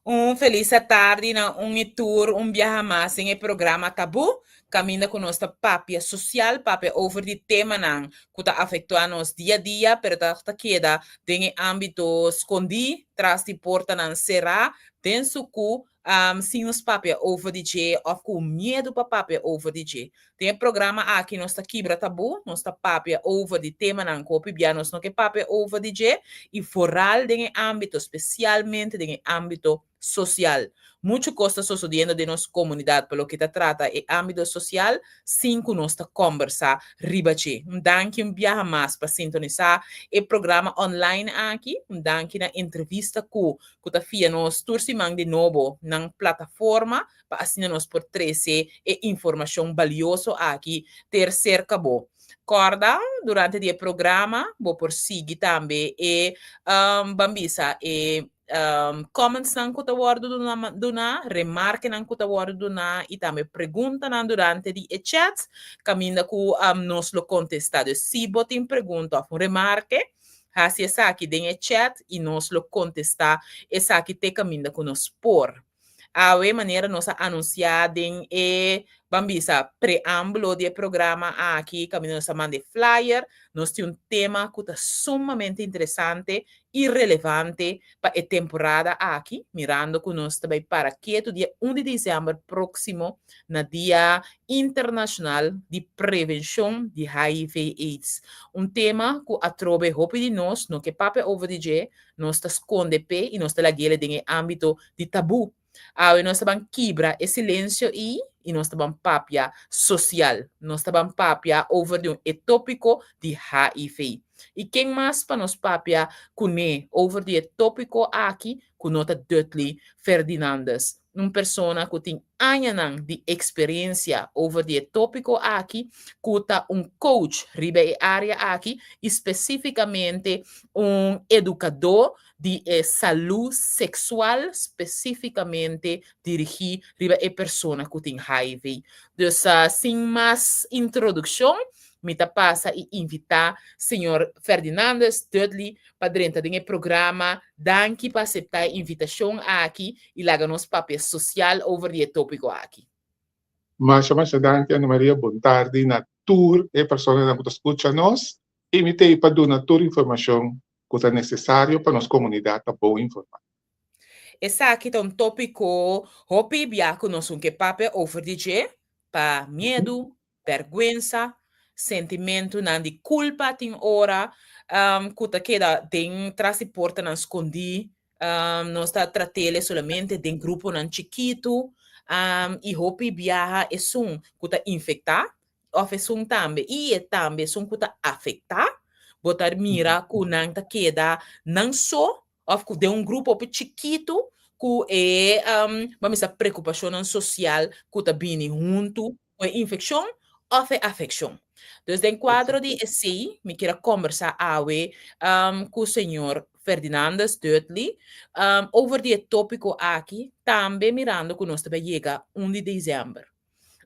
Um feliz tarde na um tour, um viaja mais em programa Tabu. Caminha com nossa papia social, papia over de tema não, que tá afetando nos dia a dia, pero tá queda em âmbito escondi, traz de porta não será, denso que sim nos papia over de J, of com medo para papia over de J. Tem programa aqui nós tá quebra tabu, nós tá papia over de tema não, copy bia nós não que papia over de J, e foral em âmbito, especialmente em âmbito social. Muito costa sucedendo de nossa comunidade, pelo que trata e âmbito social, cinco nós conversa ribache. Danke um viaja mais para sintonizar o programa online aqui, danke na entrevista que tá fia nós tursimang de novo na plataforma para assinar nós por 13 e informação valiosa aqui ter cerca bo. Corda, durante o programa, vou por seguir também e bambisa e comments nang kuta wardo duna, remarque nang kuta wardo duna, e também pergunta nang durante di chat, caminda ku nos lo contestado. Se botin pergunta ou remarque, hasi essa aqui den chat e nos lo contestar, essa aqui te caminda ku nos por. A maneira nossa anunciada em bambisa preâmbulo do programa aqui, caminho nossa mande flyer, nós temos um tema que está sumamente interessante e relevante para a temporada aqui, mirando que nós também para que o dia 1 de dezembro próximo, na Dia Internacional de Prevenção de HIV/AIDS. Um tema que atrobe hope de nós, no que pape over DJ, nós está esconde pé e nós está laguele em âmbito de tabu. Nós estamos quebra e silêncio e nós estamos papia social. Nós estamos papia over de tópico de HIV. E quem mais para nós papia cune over de tópico aqui, com nota Dudley Ferdinandes. Uma pessoa que tem anos de experiência over de tópico aqui, que está coach riba área aqui, especificamente educador de saúde sexual, especificamente dirigir a pessoa que tem HIV. Então, sem mais introdução, me passa e invitar senhor Ferdinandes Dudley para dentro do programa. Danke para aceitar a invitação aqui e lá nos papéis social over o tópico aqui. Mas danke Ana Maria, boa tarde na tour e pessoa que escuta nós. Imitei para dar na tour informação que é necessário para nossa comunidade para boa informar. Esse aqui é tópico hopi biaco nós que papel over DJ para medo, vergüenza, sentimento não de culpa tem hora, que queda tem transporta não escondi, nós está tratando somente de grupo não chiquito, e hopi biaha é som que está infectar, ou é som também, e é também som que está afetar, botar mira que não tá queda não só of de grupo chiquito que é vamos dizer preocupação social que está bem junto com a infecção ou a afecção. Então, dentro do quadro de esse, me quero conversar com o senhor Ferdinandes Dudley over o tópico aqui, também mirando que nós também chega 1 de dezembro.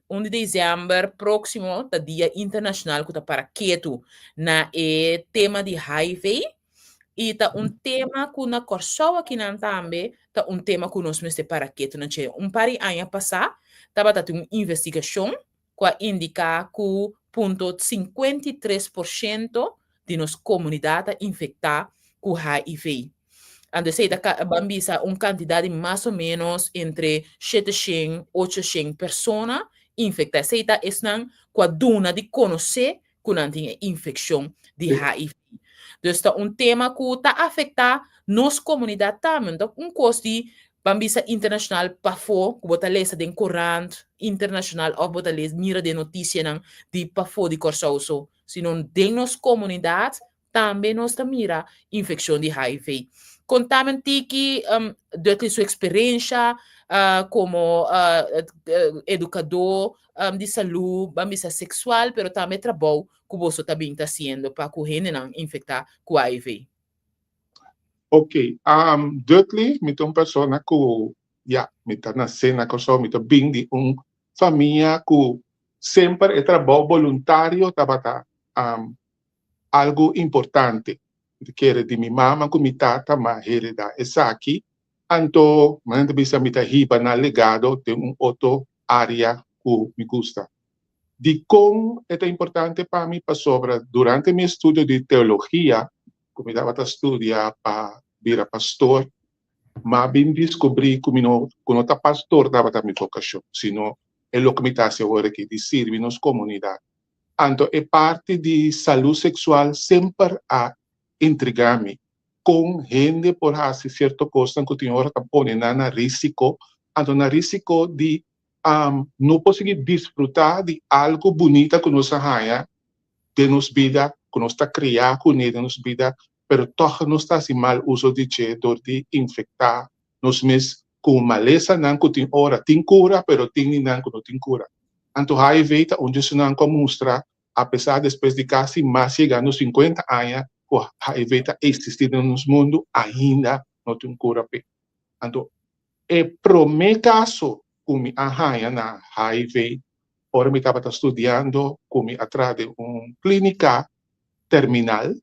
1 de dezembro próximo, da Dia Internacional que está para quieto na tema de HIV. E tá tema que na corsoa aqui na também, tá tema que nós mesmo para que tu não tinha pari ano passado, tava tá uma investigação que indica que 53% de nossa comunidade infectada com HIV. Ando sei da bambisa quantidade mais ou menos entre 700 e 800 pessoas infectadas. Sei da esnan com a duna de conhecer que não tinha infecção de HIV. Então, tema que está afetando nossa comunidade também. Então, custo bambisa internacional para fora, que bota lesa den corrente internacional, ou bota lesa mira de notícia de para fora de corsoso. Senão, de nossa comunidade, também nós mira infecção de HIV. Contamente que, de sua experiência como educador de saúde, bambisa sexual, pero também trabalho que você também está fazendo para que o não infectar com HIV. Ok, Dudley, me uma pessoa que me está na cena que só me está bem de família que sempre é trabalho voluntário, tá algo importante. Quer de minha mama, com minha tata, mas ele dá essa aqui, Anto, man bisa mita hiba na legado de outro área que me gusta. De como é importante para mim, para sobra, durante meu estudo de teologia, como eu estava a estudar para virar pastor, mas bem descobri que não é pastor dava a minha vocação, sino é o que me está agora aqui, de servir nas comunidades. Então, é parte de saúde sexual sempre a intrigar-me com gente por fazer certa coisa que tem hora que põe na risco, então na risco de não conseguir desfrutar de algo bonito que nós ganha de nossa vida, que nós está criando com ele de nossa vida, pero toch não está assim mal uso de dor de infectar nos mesmos com maleza não que tem hora tem cura, pero tem não que não tem cura. Então, aí veio onde isso não mostra, apesar depois de quase mais chegando aos 50 anos, o HIV está existindo no mundo, ainda não tem cura. Então, é pro meu caso, como a na HIV, ora me estava estudando como atrás de uma clínica terminal,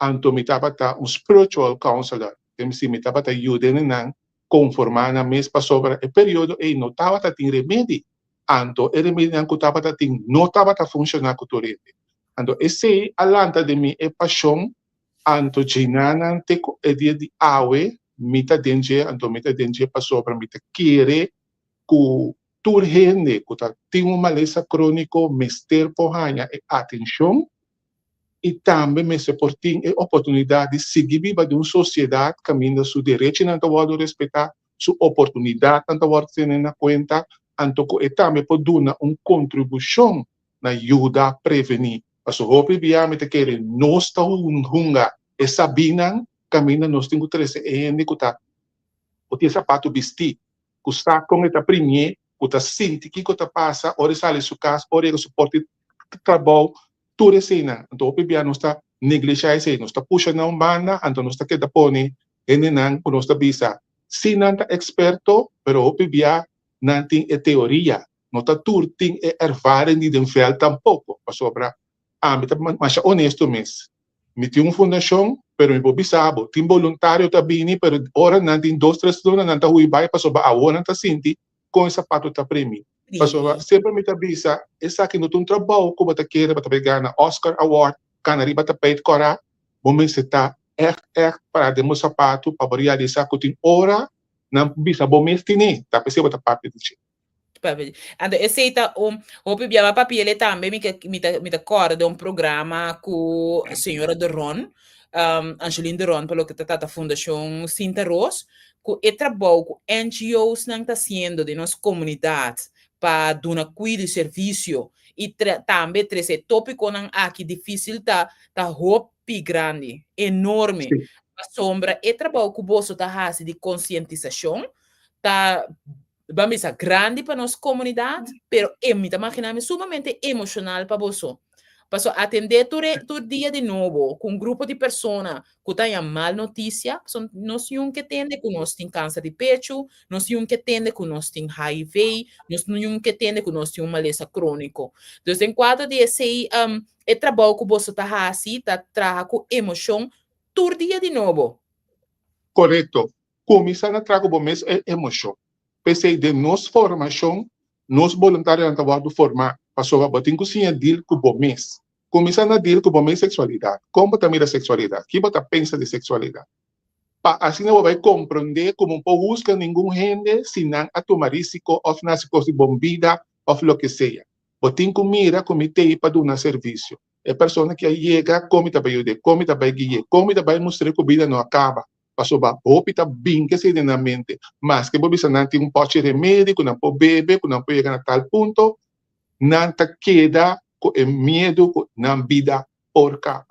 então me estava um spiritual counselor, que me estava ajudando a conformar na mesma sobre o período e não estava tendo remédio. Então, o remédio que estava tendo não estava funcionando com o remédio. Então, esse alanta de mim é paixão, então, ginanante é dia de awe, mita dengue, então mita dengue para sobre mita querer que turhende, que tem uma maleza crônico, mester porranha e atenção, e também me suportem a oportunidade de seguir viva de uma sociedade que caminha seu direito, não pode respeitar sua oportunidade, não pode ter na conta, então e também pode dar uma contribuição na ajuda a prevenir. Mas o hope me te querer nós está hunga e sabina caminha nós temos 13 anos que tá o teu sapato vestir, que está com esta primeira, que está sente que está passa, ora sai do casa, ora ele suporte trabalho, tudo assim, então o PBA não está negligenciando isso, não está puxando a banda, então não está que da pone, e nem não está bisa. Se não está experto, pero o PBA não tem teoria, não está tudo tem ervaren de denvel tampouco, para sobra, mas honesto mesmo. Me tem uma fundação, pero me vou bisabo, tem voluntário também, pero ora não tem 2, 3 donas, não está ruibai, para sobra, a hora não está senti, com esse sapato está premiado. Paso, sempre me tabisa, essa aqui no tum trabalho, como ta queira, bata pegar Oscar Award, canari bata peit cora, momento se tá para demo sapato, para realizar que tem hora, não bisa momento tini, tá pensei bata papi de Ando, aceita o pibiama papel também me acorda de um programa com a senhora de Ron, Angeline de Ron, pelo que está a Fundação Cinta Ros, que é trabalho com NGOs não está sendo de nossa comunidade para dar cuidado e serviço e também trazer tópico não aqui difícil tá roupa grande, enorme, a sombra é trabalho que o bolso tá fazendo de conscientização, tá vamos a grande para nossa comunidade, pero é me imagina sumamente emocional para você. Passo atender todo dia de novo com um grupo de pessoas que têm mal notícia, nós temos que entender que nós temos câncer de peito, nós temos que entender que nós temos HIV, nós temos que entender que nós temos maleza crônico. Então, em 4 dias, é trabalho que você está fazendo, está trazendo com emoção, todo dia de novo. Correto. Começar a trazer o mês é emoção. Pensei de nossa formação, nós voluntários não estamos formar, passou a botar cozinha deal com o mês. Começar a deal com o mês sexualidade. Como também a sexualidade? Que você pensa de sexualidade? Assim não vai compreender como não busca nenhum gente, se não a tomar risco, ou não se coisa de bombida, ou o que seja. Botem com mira, comitê para dar um serviço. É pessoa que chega, come também ajudar, come também guiar, come também mostrar que a vida não acaba. Passou a roupa está bem que se na mente, mas que você não tem pote de remédio, que não pode beber, que não pode chegar a tal ponto, não te queda com o medo na vida porca.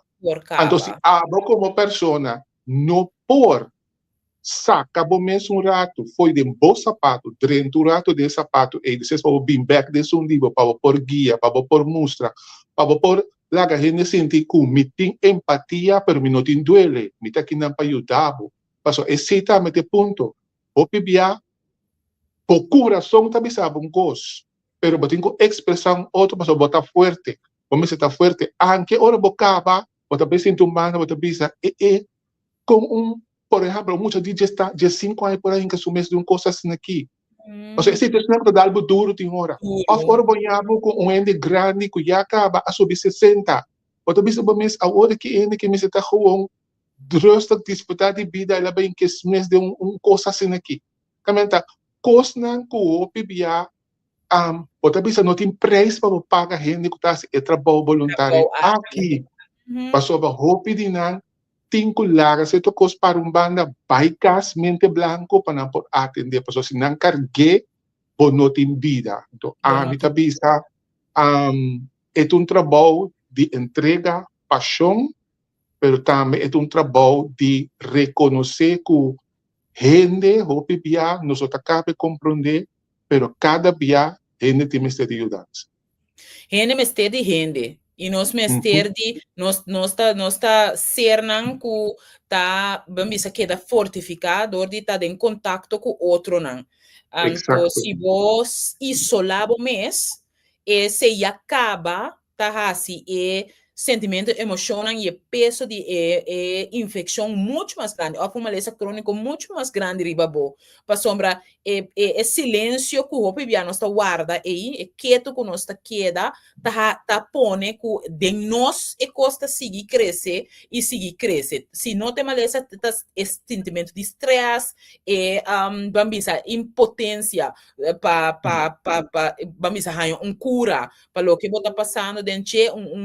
Então, se abro como pessoa, não por saca bom mesmo rato, foi de um bom sapato, dentro do rato de sapato, e depois para o beanbag desse livro, para pôr guia, para pôr mostra, para pôr lá a gente sente que me tem empatia, mas me não tem duele, me tem que não para ajudar. Passo, esse é o ponto. O PBA, o coração também sabe um gosto, mas eu tenho expressão outro, passo, botar forte, como se está forte, anche ora bocava, botar bem sinto humano, botar bisa, com por ejemplo, muchos DJs están de 5 años por ahí que sumes de un cosa assim aqui. Ou seja, esse exemplo dá algo duro tem hora. Of ora banhamos com um ende grande que já acaba a subir 60. Outra vez eu mês a hora que ende que me está com drostig disputar de vida ela bem que mês de coisa assim aqui. Comenta, cosnan ko pibia outra vez não tem preço para pagar gente que está é trabalho voluntário aqui. Passou para roupa de nan cinco lagas se tocos para um banda baikas mente blanco para por atender pessoas se não cargue por não tem vida. Então a minha cabeça é um trabalho de entrega, paixão, pero também é um trabalho de reconhecer que gente roupa bia nós acaba compreender, pero cada dia gente tem que ter ajuda. Gente mestre de gente. E nós mestre de nós tá sernan ku tá bambisa queda fortificado de tá em contato com outro não. Então se vos isolabo mês se acaba tá assim e sentimento emocional e peso de infecção muito mais grande, ou uma lesão crônica muito mais grande ribabo. Para sombra silêncio que o piano está guarda aí, quieto que nós está queda, tá pone que de nós costa seguir crescer e seguir crescer. Se não tem maleza, esse sentimento de estresse bambisa impotência bambisa cura para o que está passando dentro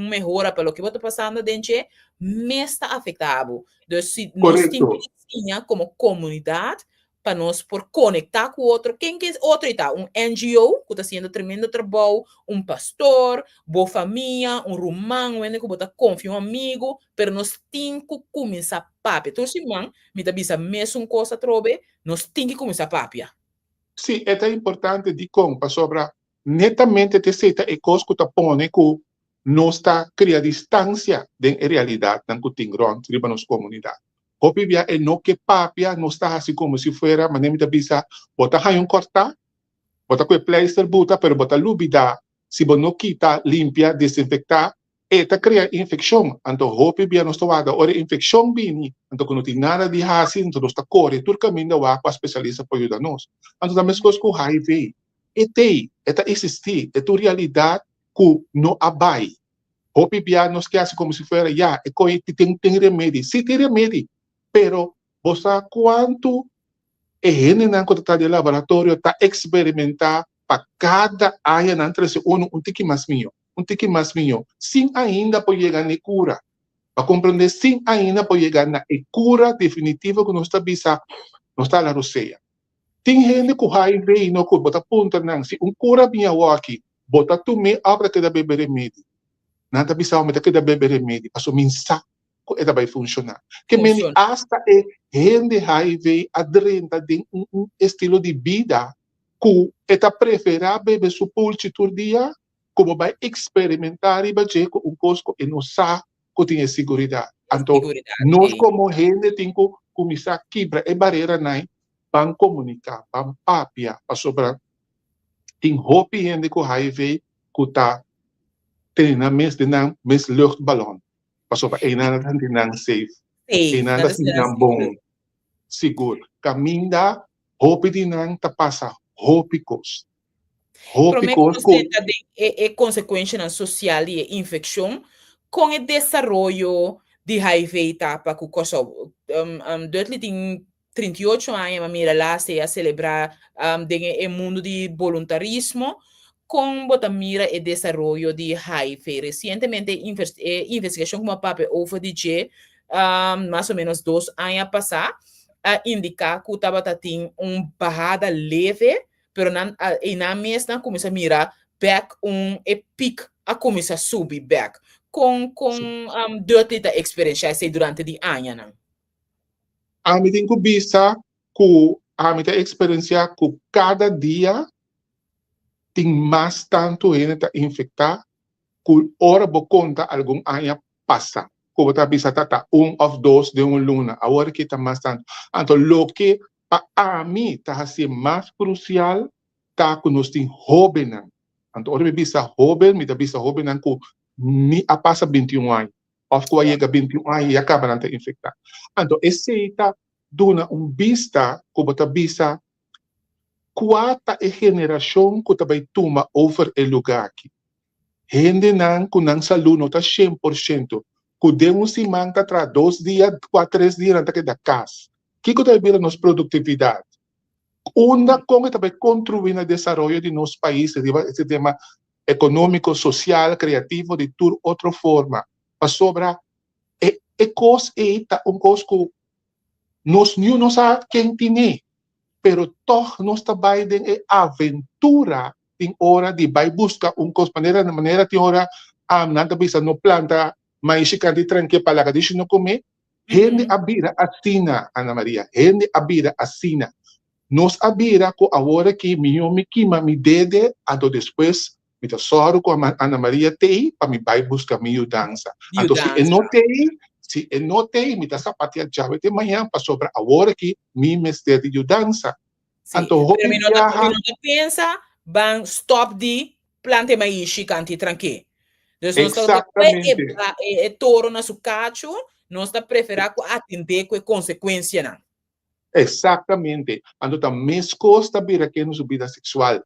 melhora para o que está passando dentro me está afetado. Então, se nós temos como comunidade para nós por conectar com o outro, quem que é outro está? NGO, que está fazendo tremendo trabalho, pastor, boa família, romano, que está confia amigo, pero nós temos que começar a papia. Então, se man, me está dizendo mesmo coisa trobe, nós temos que começar a papia. Sim, é importante de como, sobre netamente te seta e coisa que está pone que não está criando distância da realidade que tem grande na nossa comunidade. Hopi via é não que papia não está assim como se fosse, mas nem me bisa, bota raio cortar, bota com pleister buta, pero bota lubida, se você não quita, limpia, desinfectar, eta cria infecção. Então hopi via não está wada, ora infecção bini, então quando tem nada de hasi, então não está corre, tudo caminho wa com especialista para ajudar nós. Então também as coisas com HIV, eta existir, é tua realidade que não abai. Hopi via não esquece como se fosse, já, é coi tem remédio, se tem remédio. Pero, você quanto gente na conta de laboratório está experimentar para cada área na entre um tique mais minho, sem ainda pode chegar na cura. Para compreender, sem ainda pode chegar na cura definitiva que nós está bisa, nós está na roceia. Tem gente que HIV e não que bota ponta não, se cura minha aqui, bota tu me abra que da beber remédio. Nada bisa me que da beber remédio, passou minsa ela vai funcionar. Que mesmo hasta gente HIV adrenta de estilo de vida que ela prefere beber supulti todo dia, como vai experimentar e vai ter coisa que não sabe que tem segurança. Então, nós como gente temos que começar a quebrar a barreira para comunicar, para papia, para sobre tem roupa gente com HIV que está tendo mais luchtballon. Passou para nada não safe, nada não bom, seguro. Caminha, roupa de não tá passa, roupas é consequência social e infecção com o desenvolvimento de HIV etapa que coisa Duttley tem 38 anos a mira lá se a celebrar o mundo de voluntarismo com bota mira e desenvolvimento de HIV. Recentemente, investigação com uma papel over DJ, mais ou menos 2 anos passar, indica que o tabata tem barrada leve, pero na mesma começa a mirar back pic a começa a subir back com durante a experiência durante de ano. A mim tem que bisa que a mim tem experiência que cada dia tem mais tanto gente infectar que hora bo conta algum ano passa. Como tá bisa tata of 2 de luna, agora que tá mais tanto. Então, lo que para mim tá assim mais crucial tá que nós tem jovem. Então, hora me bisa jovem, me tá bisa jovem que me a passa 21 anos. Of que chega 21 anos e acaba não te infectar. Então, esse tá duna vista, como ta visa, quarta geração que vai tomar over o lugar aqui. Gente não, que não saluno, tá 100%. Que demos se manta tra 2 dias, 4, 3 dias, até que da casa. Que tá vendo nossa produtividade? Uma como também contribuir no desenvolvimento de nosso país, esse tema econômico, social, criativo, de toda outra forma. Para sobrar, coisa coisa que nós não sabemos quem tem, pero toch nós trabalhamos em aventura, em hora de vai buscar coisa, maneira tem hora, nada bisa no planta, mas se canti tranque para lá, deixa não comer, gente abira assina, Ana Maria, gente abira assina. Nós abira com a hora que me queima, me dede, ando depois, me dá soro com a Ana Maria tei, para me vai buscar minha dança. Então, se eu notei, me dá sapatia chave de manhã, para sobrar a hora que me mestre de dança. Sim, Então, pero mi nota pensa, van stop de plante mais canti tranque. Então, nós exatamente. toro na sucacho, nós está preferar atender com consequência não. Exatamente. Então, a mesma coisa vira que nos vida sexual.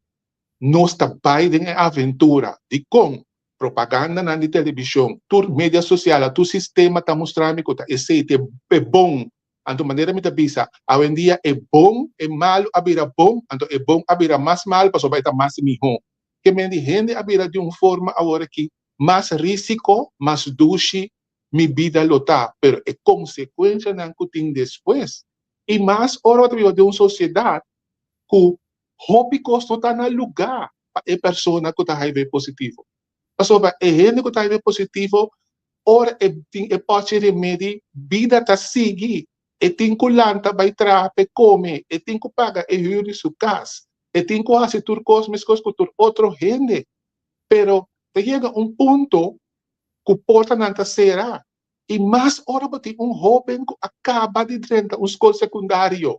Nós trabalhamos em aventura, de com propaganda na televisão, tur mídia social, tu sistema está mostrando que esse é bom. Então, maneira me avisa, hoje em dia é bom, é malo, a vira bom, então é bom, a vira mais mal, para vai estar mais melhor. Que me gente a vira de uma forma agora que mais risco, mais doce, minha vida lota, pero é consequência não que tem depois. E mais, hora de uma sociedade que hobby não está no lugar para a pessoa que está HIV positivo. Pessoa, a gente que está HIV positivo, ora pode remédio, vida está seguir, e tem que lanta, vai trape, come, e tem que pagar, e juro sua casa, e tem que fazer tudo coisas com outro gente. Pero, chega ponto que porta não será. E mais hora para jovem que acaba de entrar na escola secundária,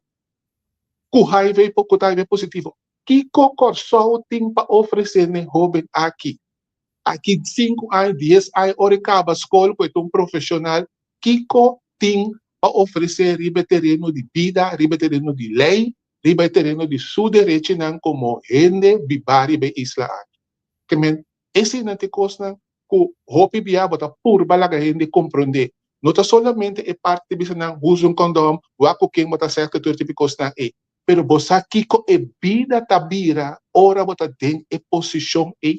com HIV positivo. Que corso tem para oferecer ne jovem aqui? Aqui 5 anos, 10 anos, hora acaba a escola, com profissional, que tem para oferecer riba terreno de vida, riba terreno de lei, riba terreno de seu direito, como gente vivar em isla aqui. Que men, esse não tem coisa que hopi biya bota por balaga gente compreender. Não está somente a parte de não usa condom, o ako quem bota certo que tipo coisa é. Pero você aqui com a vida tabira, ora bota tem a posição é.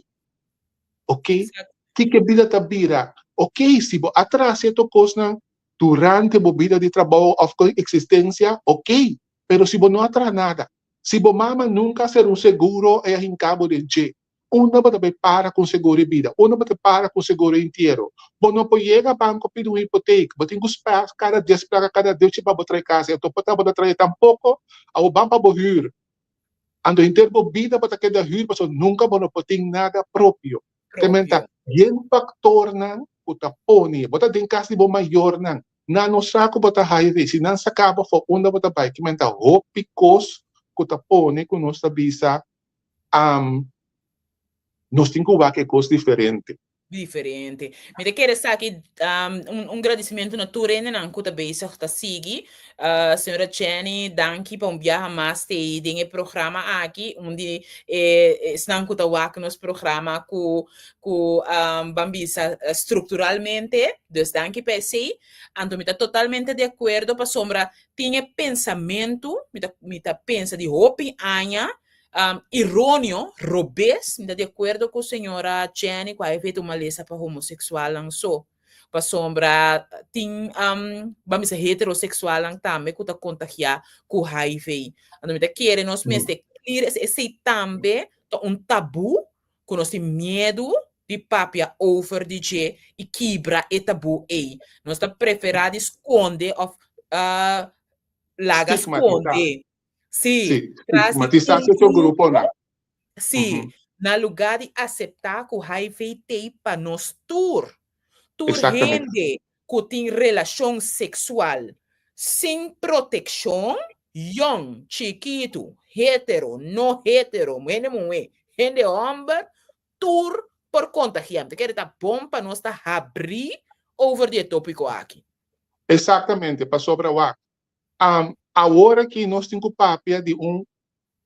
Ok? Que vida tabira? Ok, se você atrás essa coisa durante a vida de trabalho ou existência, ok. Pero se você não atrás nada, se você mama nunca ser seguro é em cabo de G. Una bata para com seguro de vida, una bata para com seguro inteiro. Você não pode chegar ao banco pedir uma hipoteca, você tem que esperar cada dia, cada dia, para botar em casa. Então, para trazer tampouco, ao banco para borrir. Ando inteiro de vida, para que da rir, mas nunca você pode ter nada próprio. Tementa, yen factor não, o tapone, bota tem casa de bom maior não no saco bota highway, se não sacava for onda bota bike, menta hopicos, o tapone com nossa visa, nós temos que ver coisa diferente. Diferente. Me quero aqui agradecimento na tua renda na conta base que sigue. Senhora Jenny, danke para viajar mais te em programa aqui, onde estão conta que nos programa com bambisa estruturalmente. Dus danke para si. Então me totalmente de acordo para sombra tinha pensamento, me pensa de hopi anha. Errôneo, robês, não de acordo com a senhora Jenny, que vai feito uma lista para homossexual, não só. Para sombra, tem, vamos dizer, heterossexual também, que está contagiado com HIV. Então, me querem nós mesmos, esse também tabu, que nós temos medo de papia over DJ e quebra e tabu aí. Nós está preferado esconder, larga esconder. Sim, estigmatizar seu grupo, não. Sim, na lugar de aceitar que o HIV tem para nós tur gente que tem relação sexual sem proteção, young, chiquito, hetero, não hetero, gente homem, tur por contagiar. Quer dizer, bom para nós abrir over de tópico aqui. Exatamente, para sobre o agora que nós temos papia de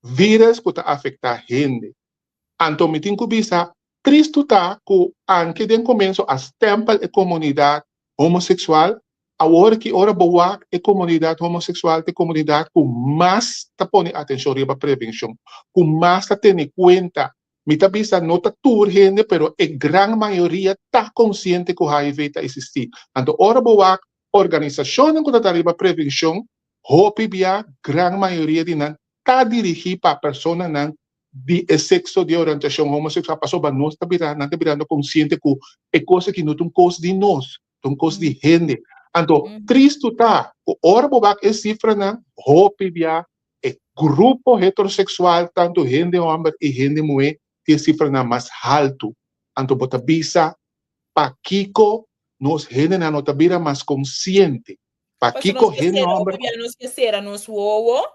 vírus que está afetando a gente. Então, me tenho que pensar, triste está que antes de começo a stempel a comunidade homossexual, agora que ora boa a comunidade homossexual, a comunidade com mais está pondo atenção para a prevenção, com mais está tendo em conta. Me está pensando, não está tudo gente, pero a grande maioria está consciente que o HIV está existindo. Então, ora boa organização que está para a prevenção, hope a grande maioria de nós está dirigida para a pessoa não de sexo de orientação homossexual, passou para nós, está virando consciente que é coisa que não é uma coisa de nós, é uma coisa de gente. Então, triste está, ora bobac é cifra na hope via é grupo heterossexual, tanto gente homem e gente mulher, que cifra na mais alto. Então, bota bisa, pa Kiko, nós gente na nota vira mais consciente. Pa Kiko, gente homem. Não esquecer, nós uou,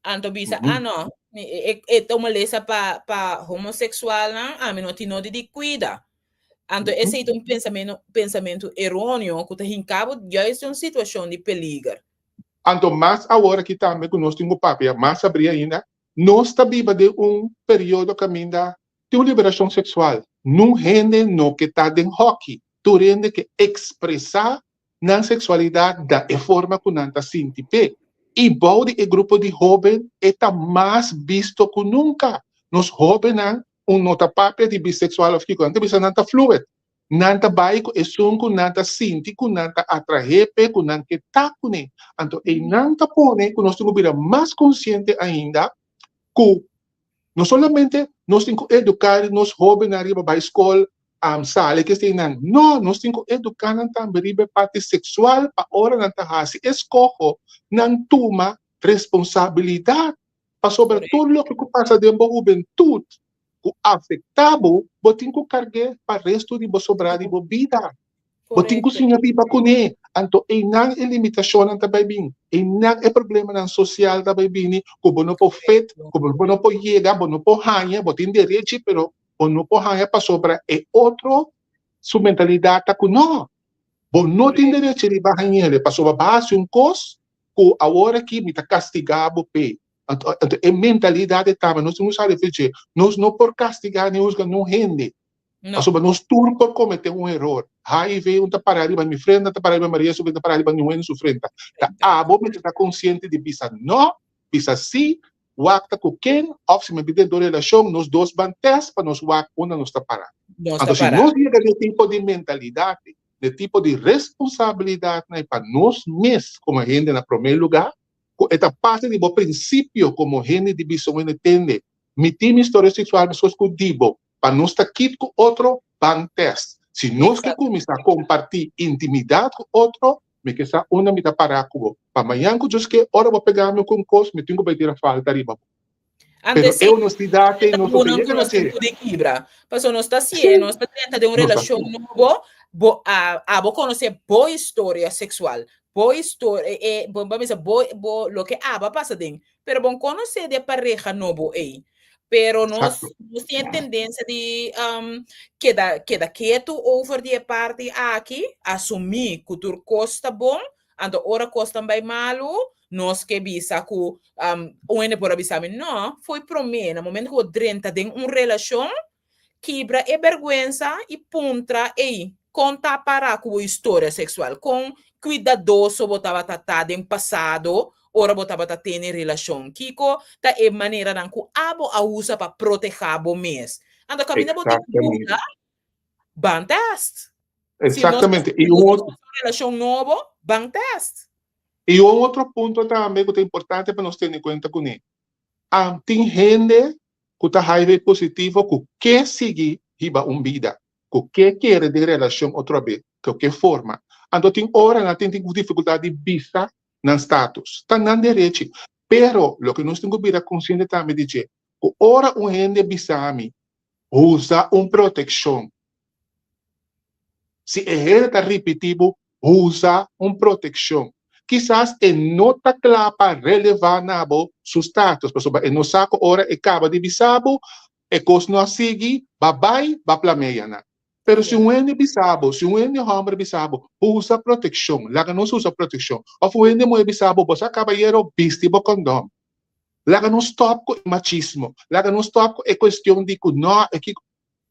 então bisa, não, é uma lesa para homossexual, a mim não tem nada de cuida. Então, esse é um pensamento errôneo que está em cabo já é uma situação de perigo. Então, mais agora que também que nós temos papel, mais abrir ainda, nós está viva de período caminho de uma liberação sexual. Não rende no que está em hockey. Tu rende que expressar na sexualidade da forma que não está sentindo. E bode o grupo de jovens está mais visto que nunca. Nós jovens nota papel de bissexual of Kiko, bisa nanta fluid. Nanta baiko e sunku nanta sinti ku nanta atrahepe ku nanta takune. Então, e nanta pone que nós temos que ser mais consciente ainda que não somente nós temos que educar nos jovens na riba da escola, sala que tem não, nós temos que educar também riba parte sexual para hora nanta hasi escojo nan toma responsabilidade para sobre tudo o que passa dentro da juventude. Afetado, botin ko cargue para o resto de sobrar de vida. Botin ko sinha viva com ele. Então, não é limitação não também bem. Não é problema não social também bem. Como não pode fet, como não pode chegar, não pode ganhar, botin direito, pero não pode ganhar para sobrar é outro sua mentalidade tá com não. Não tem direito de ganhar para sobrar base coisa que agora que me está castigado pe. A mentalidade também, nós não sabemos fazer, nós não por castigar, nem usar, não rende. Nós tudo por cometer erro. HIV, está parado, mas minha frente, está parado, Maria, está parado, mas não é sua frente. Vou me estar consciente de bisa não, bisa sim, o acta com quem, se me pede de relação, nós dois vamos testar para nós o não está parado. Então, se nós chegamos nesse tipo de mentalidade, nesse tipo de responsabilidade, para nós mesmos, como a gente, na primeiro lugar, esta parte do princípio como gente de visão entende. Me tem história sexual, mas que digo, para não estar aqui com outro, ban teste. Se nós que começar a compartilhar intimidade com outro, me que essa uma me dá para com para amanhã que eu que hora vou pegar meu concurso, me tenho que tirar falta riba. Pero eu não se dá que não estou chegando a ser. Passou nós está assim, nós está tentando de uma relação nova, vou conhecer boa história sexual. Boa história, vamos dizer, lo que passa dentro. Pero bom conhecer de pareja novo aí. Pero nós temos tendência de queda quieto over die parte aqui, assumir que tudo costa bom, ando ora costa bem malo, nós que bisa que onde por avisar não, foi para mim, no momento que o drenta tem uma relação, quebra e vergonha e puntra aí, conta para com a história sexual, com cuidadoso botava tata em passado, ora botava tata em relação. Kiko, tá é maneira que abo a usa para proteger o mês. Anda caminha botar buga, ban test. Exatamente. E uma relação novo, ban test. E outro ponto também que é importante para nós ter em conta com ele. Tem gente que está HIV positivo que quer seguir uma vida, que quer de relação outra vez, que forma. Então, tem hora na tem dificuldade de vista no status. Está na direito. Pero, o que nós temos que vir consciente também de que, hora gente bisami usa proteção. Se ele está repetido, usa proteção. Quizás não está claro para relevar nabo seu status. Por exemplo, no saco hora acaba de bisabo, e coisa não segue, vai plameia. Pero se um ene bisabo, se um ene homem bisabo, usa proteção, laga não usa proteção. Ou o ene mulher bisabo, você cabalheiro viste o condom. Laga não stop com machismo, laga não stop com a questão de que não, é que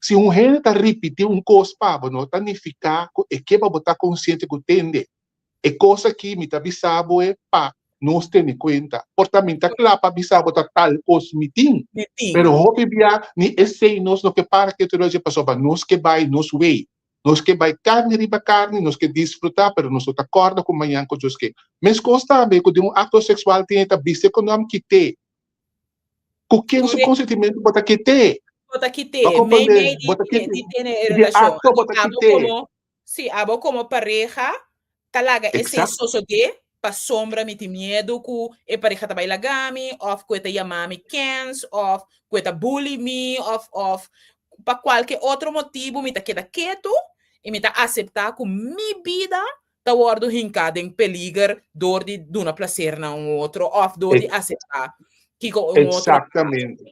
se um ene tá repetir coisa pabo, não tá nificar, é que vai botar consciente que tende. É coisa que me tá bisabo é pá, nós tem em conta. Portanto, claro, para bisabo tá tal coisa mitim. Pero hope bia ni esse nós no que para que tu hoje passou para nós que vai nos way. Nós que vai carne riba carne, nós que desfrutar, pero nós tá acorda com manhã com os que. Mas consta bem que de ato sexual tem esta bista econômica que tem. Com quem seu consentimento bota que tem. Bota que tem. Meio bota que tem relação. Acto bota que tem. Sim, abo como pareja, talaga esse soso de pa sombra me tem medo que e pareja tá bailagami, of que tá yamami cans, of que tá bully me, of pa qualquer outro motivo me tá queda quieto e me tá aceitar que minha vida tá wordo hincada em peligro dor de duna placer na outro, of dor de aceitar que com Exatamente.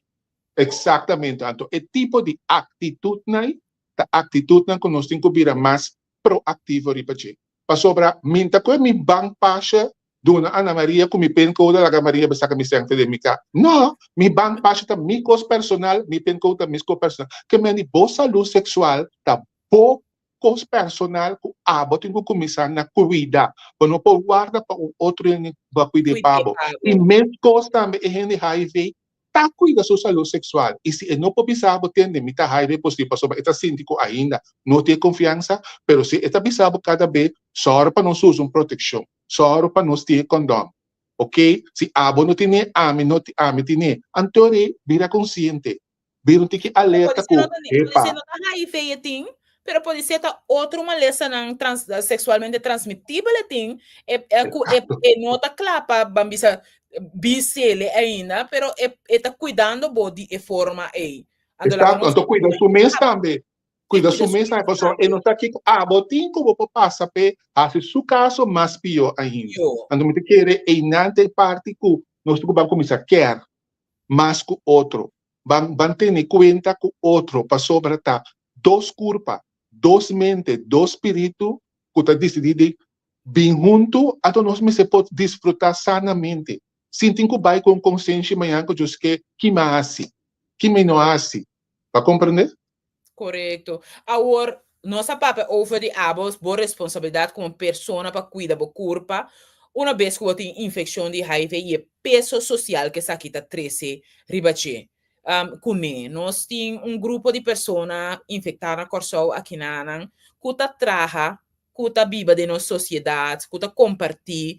Exatamente. Então, é tipo de atitude né? A atitude que nós temos que virar mais proativo ripache. Pa sobra minta ko mi bang pasha duna Ana Maria ku mi pen ko da Maria basta ka mi sente de mika. No, mi bang pasha ta mi cos personal, mi pen ko ta mi cos personal. Que me ni bo saúde sexual ta bo cos personal ku abo tingo começar na cuida. Quando po guarda pa um outro ni ba cuide pabo. E mes cos tambe e hen HIV tá cuida sua saúde sexual. E se não pode bisabo tende mita HIV positivo pa sobra esta síntico ainda não tem confiança, pero se esta bisabo cada vez só para nós usar proteção, só para nós ter condom. Ok? Se abo não tem ame, não tem ame, tem antore vira consciente. Vira que alerta com epa. Se não tá HIV tem, pero pode ser outra uma lesão sexualmente transmitível tem, é nota clapa bambisa bisele ainda, pero está cuidando body e forma aí. Exato, então cuida do mês também. Cuida do mês também, pessoal. E não está aqui, botinho como passa pe, assim, seu caso mais pior ainda. Então, me quer e nante parte que nós vamos começar a querer mais que outro. Vamos ter em conta que outro para sobre tá dois corpos, dois mentes, dois espíritos que está decidido bem junto, então nós se pode desfrutar sanamente. Sinto que vai com consciência amanhã que diz que me hace, que me não hace. Para compreender? Correto. Agora, nossa papa over de abos, boa responsabilidade como pessoa para cuidar do corpo. Uma vez que tem infecção de HIV e peso social que essa aqui está 13 ribache. Nós temos grupo de pessoas infectadas com aqui na Anang, que trabalha que viva de nossa sociedade, que compartilha,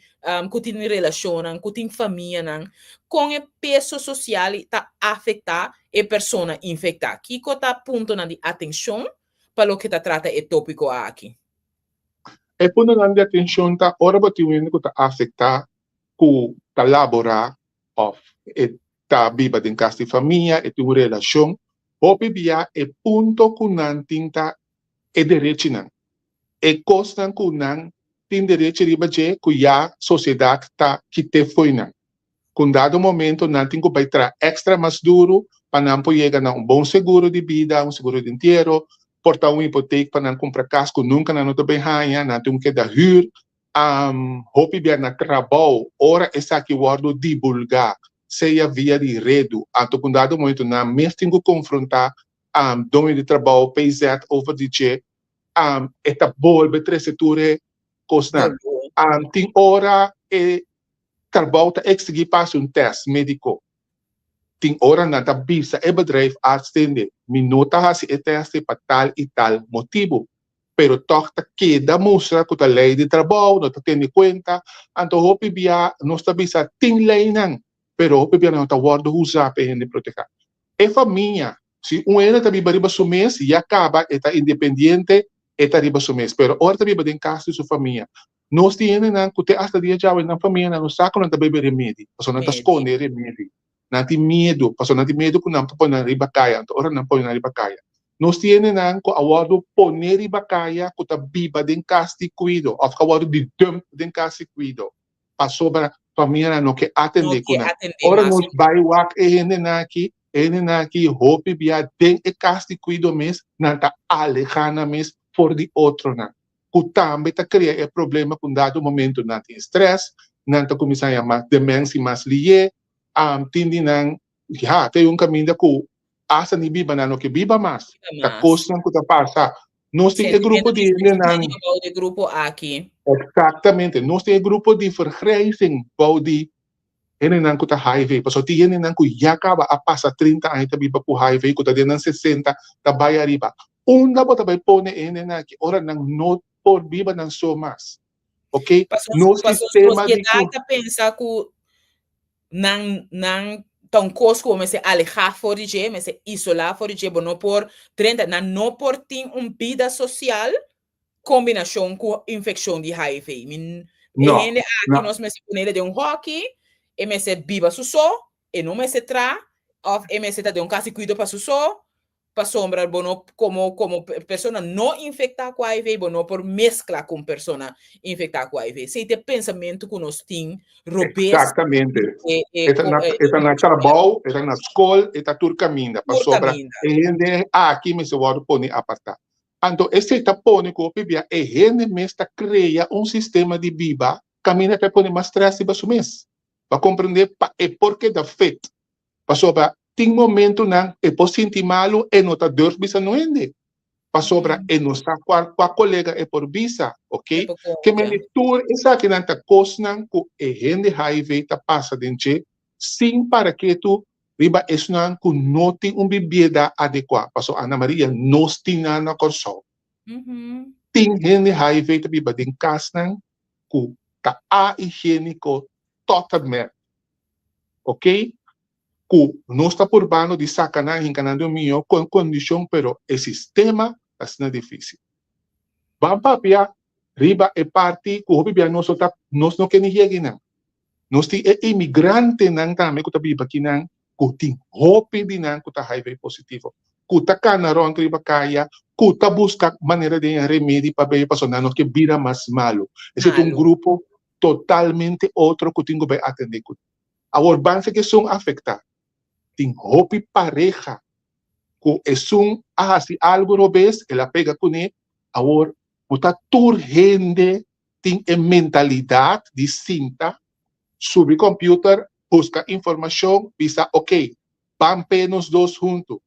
que tem relação, que tem família, com o peso social está afetando a pessoa infectada. Que está ponto de atenção para o que está tratando o tópico aqui. É ponto de atenção tá ora que está afetando que está laborar of está viva de casa de família, e tem relação, ou bibia é ponto que não tem direito não. E constam que não tem direito de bater que a sociedade tá que te foi não. Com dado momento não tem que vai tra extra mais duro para não poder chegar a bom seguro de vida, seguro de inteiro, portar hipoteca para não comprar casco nunca não te bem rainha, não tem que dar hur, hope bem na trabalho, ora essa que guardo divulgar, seja via de rede, então com dado momento não mesmo tem que confrontar dono de trabalho, PZ over de esta volve três setores constante. Tem hora e trabalho está exigir para um teste médico. Tem hora na tabisa e bedrijf atende. Minuta hasi e teste para tal e tal motivo. Pero toca que da mostra que a lei de trabalho não está tendo em conta. Então, hope bia não está bisa tem lei não. Pero hope bia não está guardo usar para ele proteger. É família. Se um ena está bibariba sumes e acaba está independente eta riba sumes, pero ora tabi ba din caso de sua família. Nós temos na que hasta dia já na família não saco não tabi remédio, passou não tá esconde remédio. Não tem medo, passou não tem medo que não põe na riba caia, então ora não põe na riba caia. Nós temos na que awado poner riba caia que tá biba din caso de cuido, of awado de dump din caso de cuido. Passou para família não que atender com. Ora nós vai wak e hende na aqui ene na ki hopi bia den e kasti cuido mes nanta alejana mes for di outro na. Kutambe ta cria e problema com dado momento nanta stress, nanta começar a mais demência mais lié, tindi nang ya tem um caminho da ku asa ni biba na no que biba mas ta Mas, costa ku ta passa. Nós tem sentimento grupo de de nang estigma do grupo aqui. exactamente, nós tem grupo de vergrijzing bou di ene nang ku ta highway, paso ti ene nang ku yakaba a passa 30 anos ta biba ku highway ku ta den 60 ta baya riba. Unda bo ta bay pone ene na ki ora nang not por biba nang so mas. Okay? No Para a sistema de ku sociedade pensa que não tão cosco mas se alejar fora de mas se isolar fora de não por 30 não por ter vida social combinação com infecção de HIV. E no, gente aqui no. nós me se de um hockey, e me se biba suso, e não me se tra, ou e me se de um caso cuido para suso, para sombra, bono como pessoa não infectada com HIV, bono por mescla com pessoa infectada com HIV. Se tem pensamento que nós temos, robês, Exatamente. Eta na trabalho, eta na escola, eta tur caminha para sobra. E gente aqui me se vai pôr apartar. Então, esse está pôr com o PBA, e gente me está cria um sistema de biba, caminha para pôr mais stress e baixo mês. Para compreender e por que da feito. Para sobra, tem momento na e por sentir malo e não está dor bisa não ende. Para sobra e não está com a colega e por bisa, ok? Que me leitura essa que não está cosnan com e gente HIV tá passa dentro, sim para que tu riba esnan com não tem bebida adequada. Passo Ana Maria nos tina na corso. Tem gente HIV tá biba den casnan com tá a higiênico totalmente, ok? Que não está por vano de sacanagem encanando mio com condição, pero o sistema está difícil. Vamos papia riba e parte que o bibia nós não quer ninguém não. Nós tem imigrante não também que tá biba aqui não, que tem hope de não que tá HIV positivo, que tá canaron riba kaya, que tá busca maneira de remédio para bem passar não que vira mais malo. Esse é um grupo totalmente outro que tem que atender. Agora, banse que são afetados. Tem hope pareja, que é assim algo robês, ela pega com ele, agora, muita gente tem a mentalidade distinta sobre computer, busca informação, pensa, ok, vamos nos dois juntos.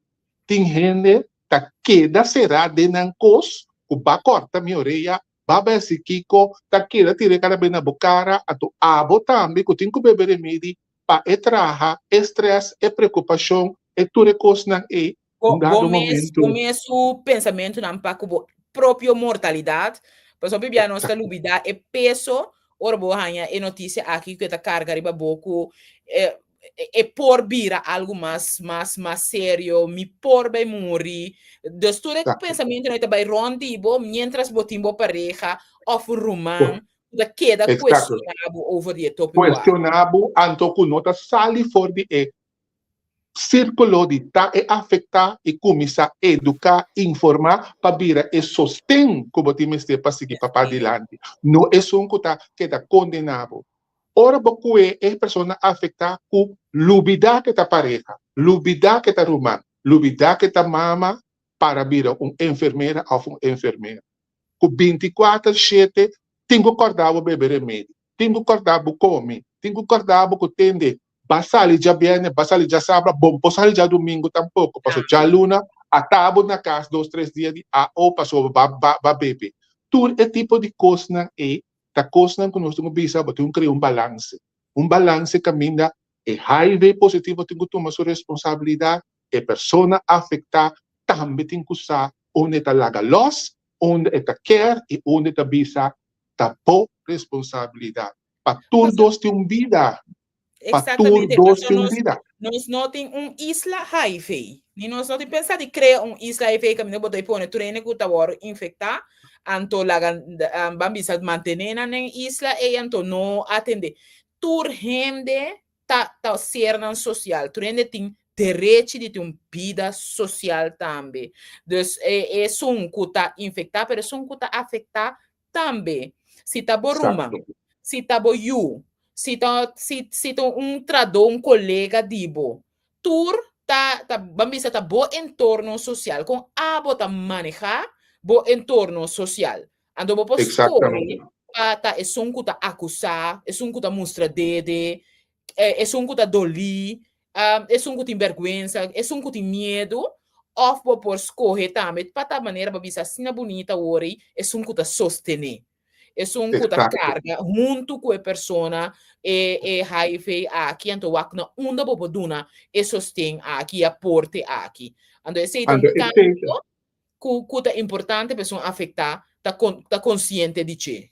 Tem gente que queda será de nancos, que vai cortar minha orelha, vai ver se Kiko, queda tirar cara bem na boca, a tu abo também, que tem que beber remédio, para trabalhar, estresse e preocupação, e tudo coisa não é um dado momento. Começo pensamento não para a própria mortalidade, por exemplo, a nossa lubida é peso, ora boa e notícia aqui que está carga riba boco, é por vira algo mais sério, me por bem morrer, dus todo o pensamento não está bem rondibo, mientras botimbo pareja, ou rumang, da queda questionável over the topic. Questionável, anto que nota sali for de círculo de tá e afetar e começar a educar, informar para vir e sostém como time este para seguir para adiante. Não é só que está condenável. Ora, porque é pessoa afetar com lubida que está pareja, lubida que está rumã, lubida que está mama para vir enfermeira ou enfermeira. Com 24/7, tem que acordar o beber remédio, tem que acordar o comer, tem que acordar o tende. Basali já viene, basali já sábado, bom, basali já domingo tampouco, passou já luna, a tabo na casa, 2-3 dias de ou passou ba bebê. Tudo é tipo de coisa é, tá coisa que nós temos que pensar, tem que criar balance. Balance caminha, é HIV positivo, tem que tomar sua responsabilidade, é pessoa afetada, também tem que usar onde está laga loss, onde está care e onde está bisa, tá por responsabilidade. Para todos tem vida. Exatamente, nós não temos isla HIV. Nós não temos pensado em criar isla HIV que não pode pôr tu que está infectar, anto laga bambisa manter na isla e anto não atender. Tur gente tá ser social, tur gente tem direito de ter uma vida social também. Então, é um que está infectado, mas é um que está afetado também. Se está boruma, se está boiú, se tá um trador, um colega dibo, tur bambisa ta bo entorno social com abo ta manejar bo entorno social. Ando bo po Exactamente. score ta é um kuta acusar, é um kuta mostra dede, é um kuta doli, é um kuta envergüenza, é um kuta medo, of bo por scorrer também, para maneira babisa sina bonita ori, é um kuta sostener. É um kuta Exacto. carga junto com a persona e HIV aqui, então wakna unda bo duna e sostém aqui, aporte aqui. Então esse é Ando um aceita. cambio que é importante a pessoa afetar, tá consciente de que.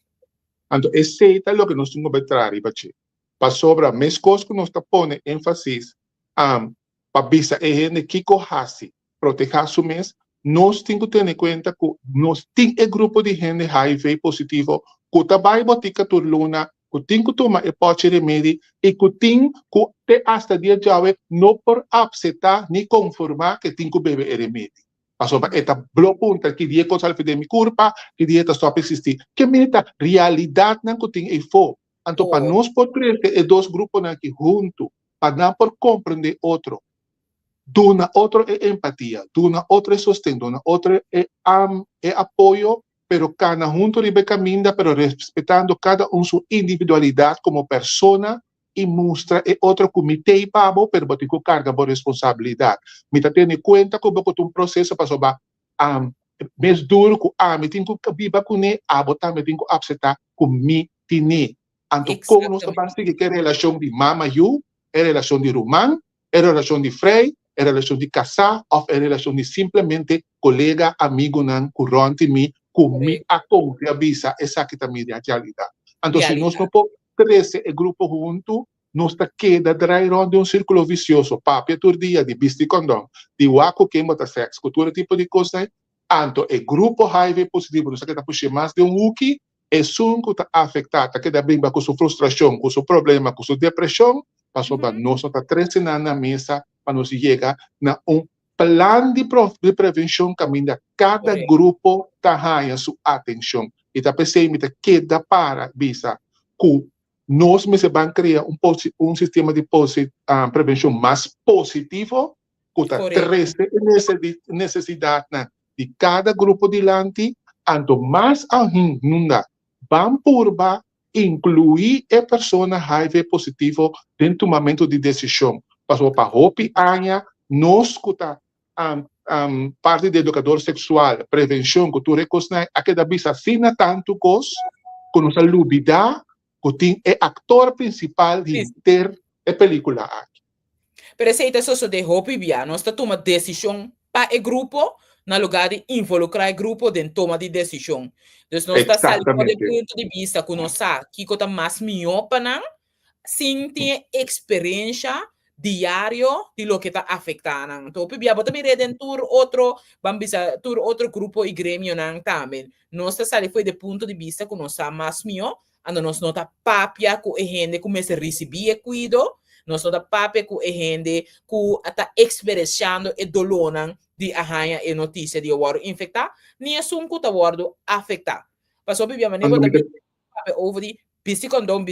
Ando aceita lo que nós temos que trazer para ti. Para sobra, mes coisas que nós tá pone ênfasis para bisa e gente que corrase, proteger su mes, nós temos que ter em conta que nós temos um grupo de gente HIV positivo que trabalha botica turluna, que tem que tomar hipótese remédio e que tem que ter hasta dia de hoje não por aceitar nem conformar que tem que beber remédio. Pasoba eta blopunta que dia ko salve de mi curpa, que dia ta stop existir. Que meta realidade não que tem e fo. Anto para nós por crer que dois grupos na que junto, para não por compreender outro. Duna outro é empatia, duna outro é sustento, duna outro é apoio, pero cada junto ribe caminha, pero respeitando cada sua individualidade como pessoa e mostra e outro comitê e pabo, pero botico carga por responsabilidade. Me tá tendo em conta que eu processo para sobar mais duro que me tenho que viver com ele, botar me tenho que aceitar com me tine. Anto como nós estamos seguir que relação de mama you, é relação de romance, é relação de frei, é relação de casar, ou é relação de simplesmente colega, amigo não curante me, com me a avisa essa que também é a realidade. Então se nós não podemos crescer o grupo junto, nós tá queda dry de um círculo vicioso, papi todo dia de bisti condom, de waco que mata sexo, cultura tipo de coisa, anto o grupo HIV positivo, nós tá puxando mais de wiki, é um que está afetado, que dá brinca com sua frustração, com seu problema, com sua depressão, passou para nós tá trazendo na mesa para nós chegar na plano de prevenção caminha cada grupo tá ganhando sua atenção e tá pensando que dá para visa que nós mesmos vamos criar sistema de prevenção mais positivo que tá trazendo necessidade de cada grupo de lante, anto mais ainda vamos por incluir a pessoa HIV positivo dentro do momento de decisão. Passou para Hopi Anha, nós que tá parte de educador sexual, prevenção, que tu reconhece, a que da bisa assina tanto cos, que nos alubida, que tem é ator principal de ter a película aqui. Pero esse é só de Hopi Bia, nós toma decisão para o grupo, no lugar de involucrar o grupo em toma de decisão. Então, nós estamos saindo do ponto de vista que nós sabemos que está mais melhor para sim ter experiência diário de lo que está afetando. Então, eu também redentor outro grupo e grêmio também. Nós estamos saindo foi do ponto de vista que nós sabemos mais melhor, ando nós não está papia com a gente começa a receber cuidado, nós não está papia com a gente que está experienciando e dolor de arranha e notícia de o infectar, nem assunto que está afetar. Passou bem, mas nem também over de bici condom,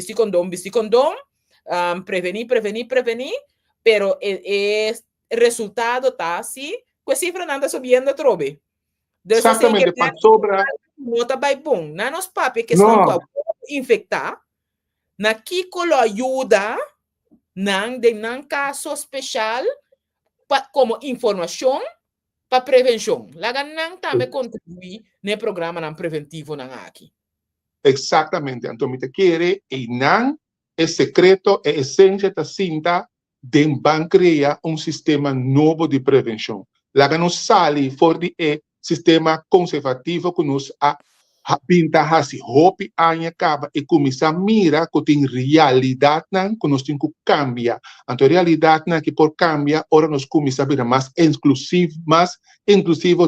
prevenir, pero el resultado está así, pues cifra nada subiendo trobe. Exatamente, para sobra. No está bom, não nos papi que são para infectar, na Kiko lo ajuda, não caso especial, como informação para prevenção. Lá não também contribui no programa preventivo aqui. Exatamente, então me te quer e não é secreto, é essência da cinta de criar sistema novo de prevenção. Lá nos sale fora de sistema conservativo que nos pinta assim, hope año acaba e começa a mirar que tem realidade que nós temos que cambiar. Então, realidade que por cambiar, ora nós começamos a virar mais inclusivo,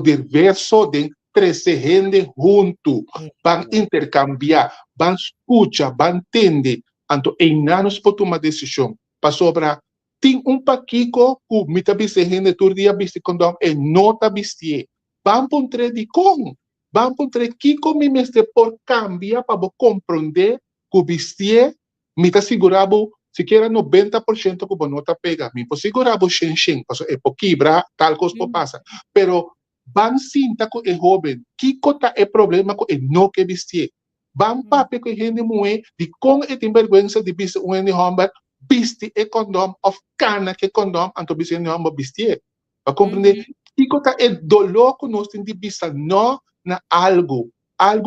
diverso, de crescer gente junto, vão intercambiar, vão escutar, vão entender. Então, em nós podemos tomar decisão para sobrar. Tem paquico que me está gente todo dia viste condom e não está vestir. Vamos para de com. Vamos para que me mestre por cambiar para compreender que vestir me está segurando siquiera 90% ko bonota pega. Mi po sigurado shen, paso e pokibra, tal cos po pasa. Pero ban sinta ko e joven, kiko ta e problema ko e no que vestir. Ban papi ko hindi mo di kung e timbergwensa di bis ni hombar, bisti e condom of kana ke condom anto bis ni hombar bistie. Pa comprende? Kiko ta e dolo ko nos hindi bisa no na algo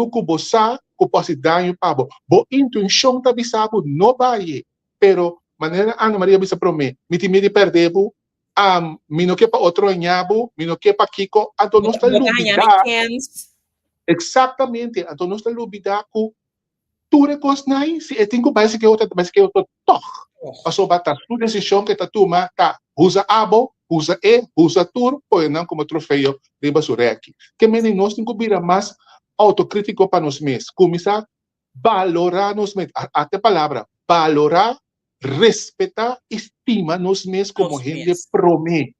ko bosa ko posidanyo pabo. Bo intuition ta bisabo no baye. Pero manera ano Maria bisa prome, miti perdebo, mino que pa otro añabo, mino que pa Kiko, ato no está lubida. Exactamente, ato no está lubida ko tu recosnai, si etinko parece que outra toh. Paso bata tu decisão que ta tuma, ta usa abo, usa usa tur, põe não como troféu de basureki. Que menem nós tem que virar mais autocrítico para nós mesmos. Começar valorar nos mesmos, até palavra, valorar, respetar, estima nos mesmos como gente promete.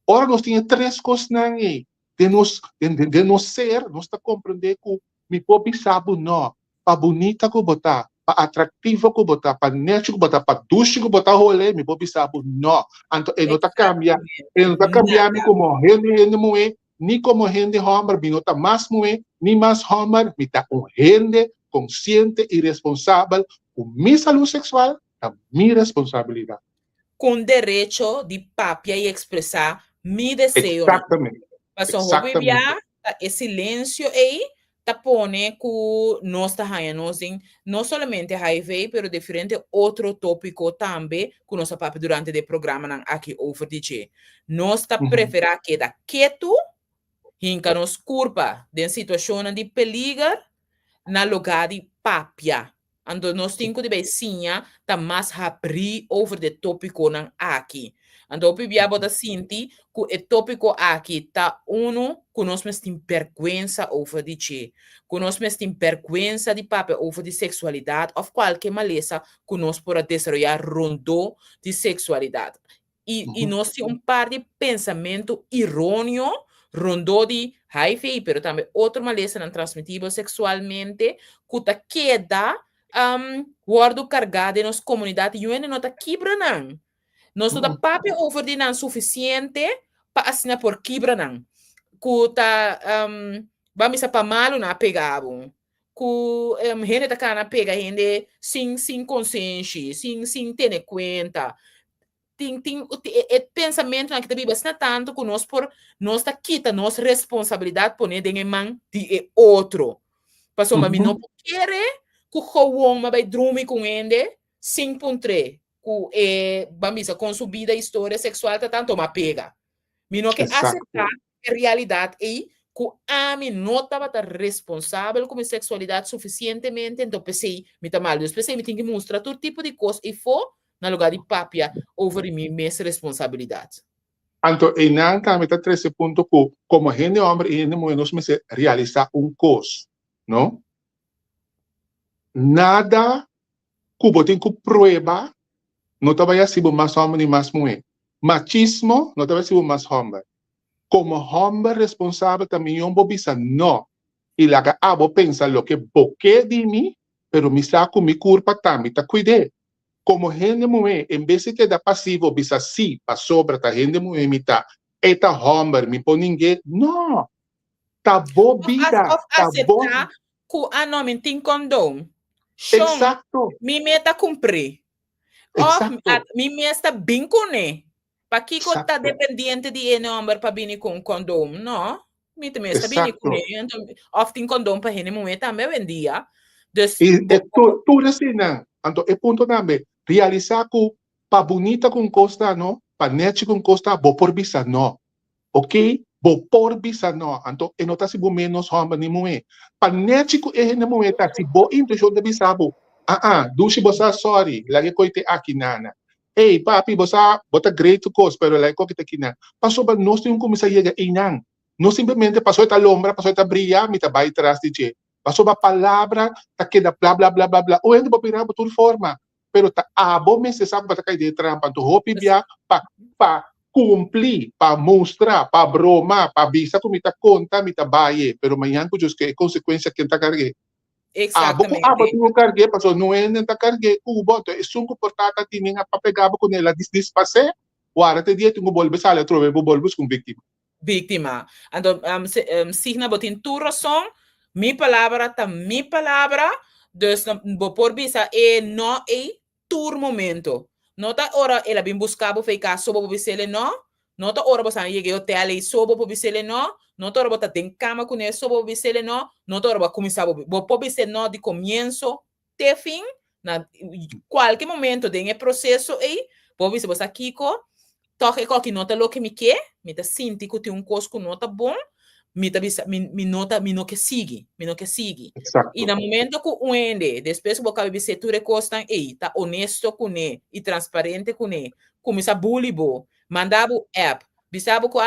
Ora, nós temos três coisas de nós ser, nós está compreender que me pode saber não, para bonita que botar, para atrativa que botar, para net que botar, para duche que botar rolê, me pode saber não. Então, ele não está cambiando, como gente moe, nem como gente homem, não está mais moe, nem mais homem, me está gente consciente e responsável com minha saúde sexual, a minha responsabilidade. Com direito de papia e expressar meu desejo. Exatamente. Mas o silêncio aí tá pone que nós tá não somente HIV, mas diferente outro tópico também que nós papi durante o programa aqui over DJ. Nós tá preferir que da quieto, hinca nos curva de situação de perigo na lugar de papia. Ando nós temos de besinha tá mais abrir over de tópico nan aqui. Ando pibia bota sinti que o tópico aqui tá que nós mesmo vergüenza over de che, que nós mesmo vergüenza de papo over de sexualidade ou qualquer maleza que nós pode desarrollar rondo de sexualidade. E nós temos par de pensamento errôneo rondo de HIV, pero também outra maleza não transmitível sexualmente que tá queda guardo cargado em nossa comunidade e não está quebrando. Nós não papi over de não suficiente para assinar por quebrando. Que tá vamos a para malo na pegado. Que gente tá cana pega gente sem consciência, sem ter conta. Tem pensamento na que também bastante tanto que nós por nós tá quita nossa responsabilidade por nem de man de outro. Passou mas não querer que o homem vai dormir com ele, 5.3, que vamos com sua vida história sexual tá tanto mas pega. Me não que aceitar a realidade aí que a mim não estava responsável com a sexualidade suficientemente, então pensei, me tá mal, pensei me tem que mostrar todo tipo de coisa e for na lugar de papia over minha responsabilidade. Então, e não também tá 13 ponto que como gente homem e gente mulher nós me realizar coisa, não? Nada que você tem que provar não vai ser mais homem nem mais mulher. Machismo não vai ser mais homem. Como homem responsável também eu vou pensar não. E lá que vou pensar lo que boque de mim, pero me saco mi culpa também tá cuidando. Como gente mulher, em vez de quedar passivo, bisa sim, para sobra tá gente mulher me tá, eta homem me põe ninguém, não. Tá bobida, tá bom. Que nome tem condom. Exato. Mi meta cumprir. Mi meta bem com ele. Para que está dependente de ele homem para vir com condom, não? Mi também está bem com ele. Então, tem condom para ele mulher também vendia. E tu assim, não. Então, é ponto também. Realizar que para bonita com costa, não? Para net com costa, vou por bisa, não. Ok? Vou por bisa, não. Então, eu não está se bom menos homem nem mulher. Para net com ele nem mulher, tá? Se bom intuição de bisa, dushi bosa sorry, lagi ko ite akinana. Hey, papi, bosa, bota great to cause, pero lagi ko kita kinan. Paso ba, nós temos como sair inang. Não simplesmente passou esta lombra, passou esta brilha, me tá vai atrás de che. Passou a palavra, tá queda blá blá blá blá blá. O ende vou virar por toda forma. Pero tá bom me se sabe para cair de trampa, tu hopi bia pa cumprir, para mostrar, para broma, para visa que me tá conta, me tá baie. Pero manhã que just que consequência que tá cargue. Exatamente. tu cargue, passou não é nem tá cargue, o boto, é sunco portata tininha para pegar com ela despasse, o ara te dia tu bolbe sale trove bolbus com vítima. Víctima. Então, signa botin tu razão, mi palavra ta mi palavra, dus bo por bisa no tur momento. Nota ora ela bim buscabo fei ka sobo bisele no, nota ora bosan yege hotel e sobo po bisele no, nota ora bota ten cama com ele sobo bisele no, nota ora ba começar bo po bisele no de comienzo te fin, na qualquer momento den e processo e bo bisa bosa kiko, toque qualquer nota lo que me quer, me tá sinti que tem cosco nota bom, me tá mi nota mi no que sigue, mi no que sigue. Exacto. E no momento que o ende, depois que você vai tu recostan, tá honesto com ele e transparente com ele, começa bully bo, mandava app, bisabo ko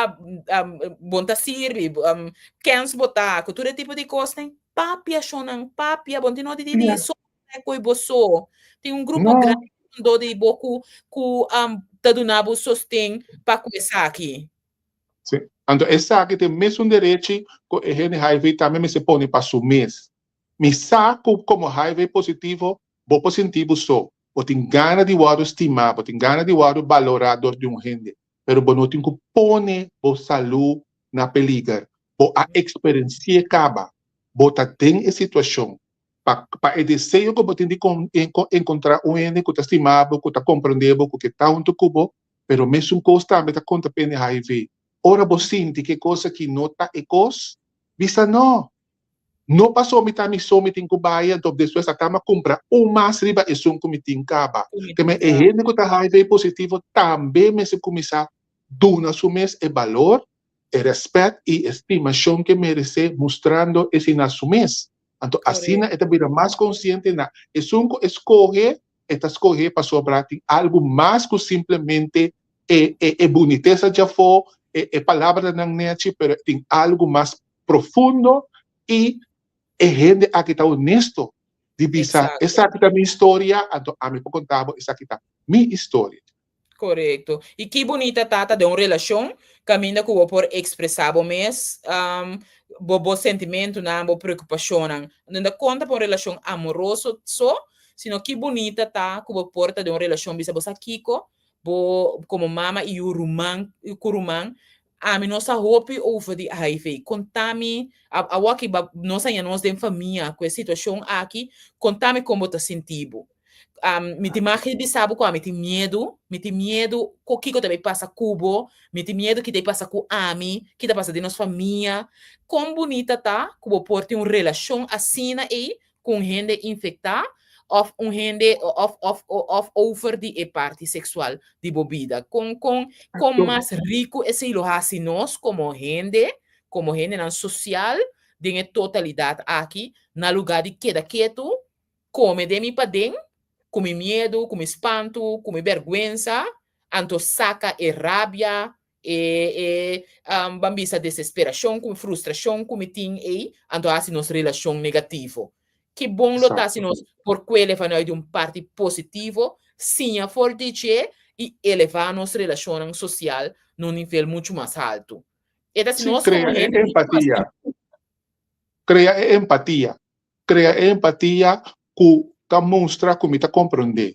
bonta sirvi, cans botar, que todo tipo de coisa, papia chonan, papia, bonti no de so coi boso. Tem grupo grande de boku ku tadunabo sostém para começar aqui. Sim. Então, essa aqui tem mesmo direito que a gente raiva também se põe para o mês. Me saco como raiva positivo, bom positivo só. Eu tenho ganas de o estimar, eu tenho ganas de o valorador de um gente. Mas eu não tenho que pôr a saúde na perigo. A experiência acaba. Bota tem a situação. Para o desejo que eu tenho de encontrar um gente que está estimado, que está compreendendo, que está junto comigo, mas mesmo coisa também está contra a pena raiva. Ora você sente que coisa que não está e coisa, visa não. Não passou me tá me tem que baia, então depois a tama compra mais riba e som que tem caba. Que me é gente que tá raiva positivo também me se começar duna su mês e valor, e respeito e estimação que merece mostrando esse na su mês. Então assim é também mais consciente na é som que escolhe para sobrar algo mais que simplesmente boniteza já foi palavra não net, pero tem algo mais profundo e gente aqui está honesto de bisa essa aqui tá minha história, então a mim contava essa aqui tá minha história. Correto. E que bonita tata de uma relação, caminha que eu por expressar o mês, bo sentimento na bo preocupação, não dá conta por relação amoroso só, sino que bonita tá que eu porta de uma relação bisa bosa kiko, bo como mama e o rumang, a mim nossa roupa over de HIV. Contame, a waki nossa e nós de família com a situação aqui, contame como tá sentindo. Me te imagina de sabe qual me te medo com o que também passa cubo, me te medo que te passa com ami, que te passa de nossa família, como bonita tá, como por ter uma relação assim aí com gente infectada, of um gente of over de parte sexual de bebida, com mais rico esse lo hace nós como gente na social, de totalidade aqui, na lugar de queda quieto, come de mim para dentro, com medo, com espanto, com vergonha, anto saca e rabia, bambisa desesperação, com frustração, com tem aí, anto assim nossa relação negativo. Que bom lotar se nós por elevar de parte positivo, sim a forte e elevar nossa relação social num nível muito mais alto. E assim nós crea empatia. Crea empatia que mostra como está compreender.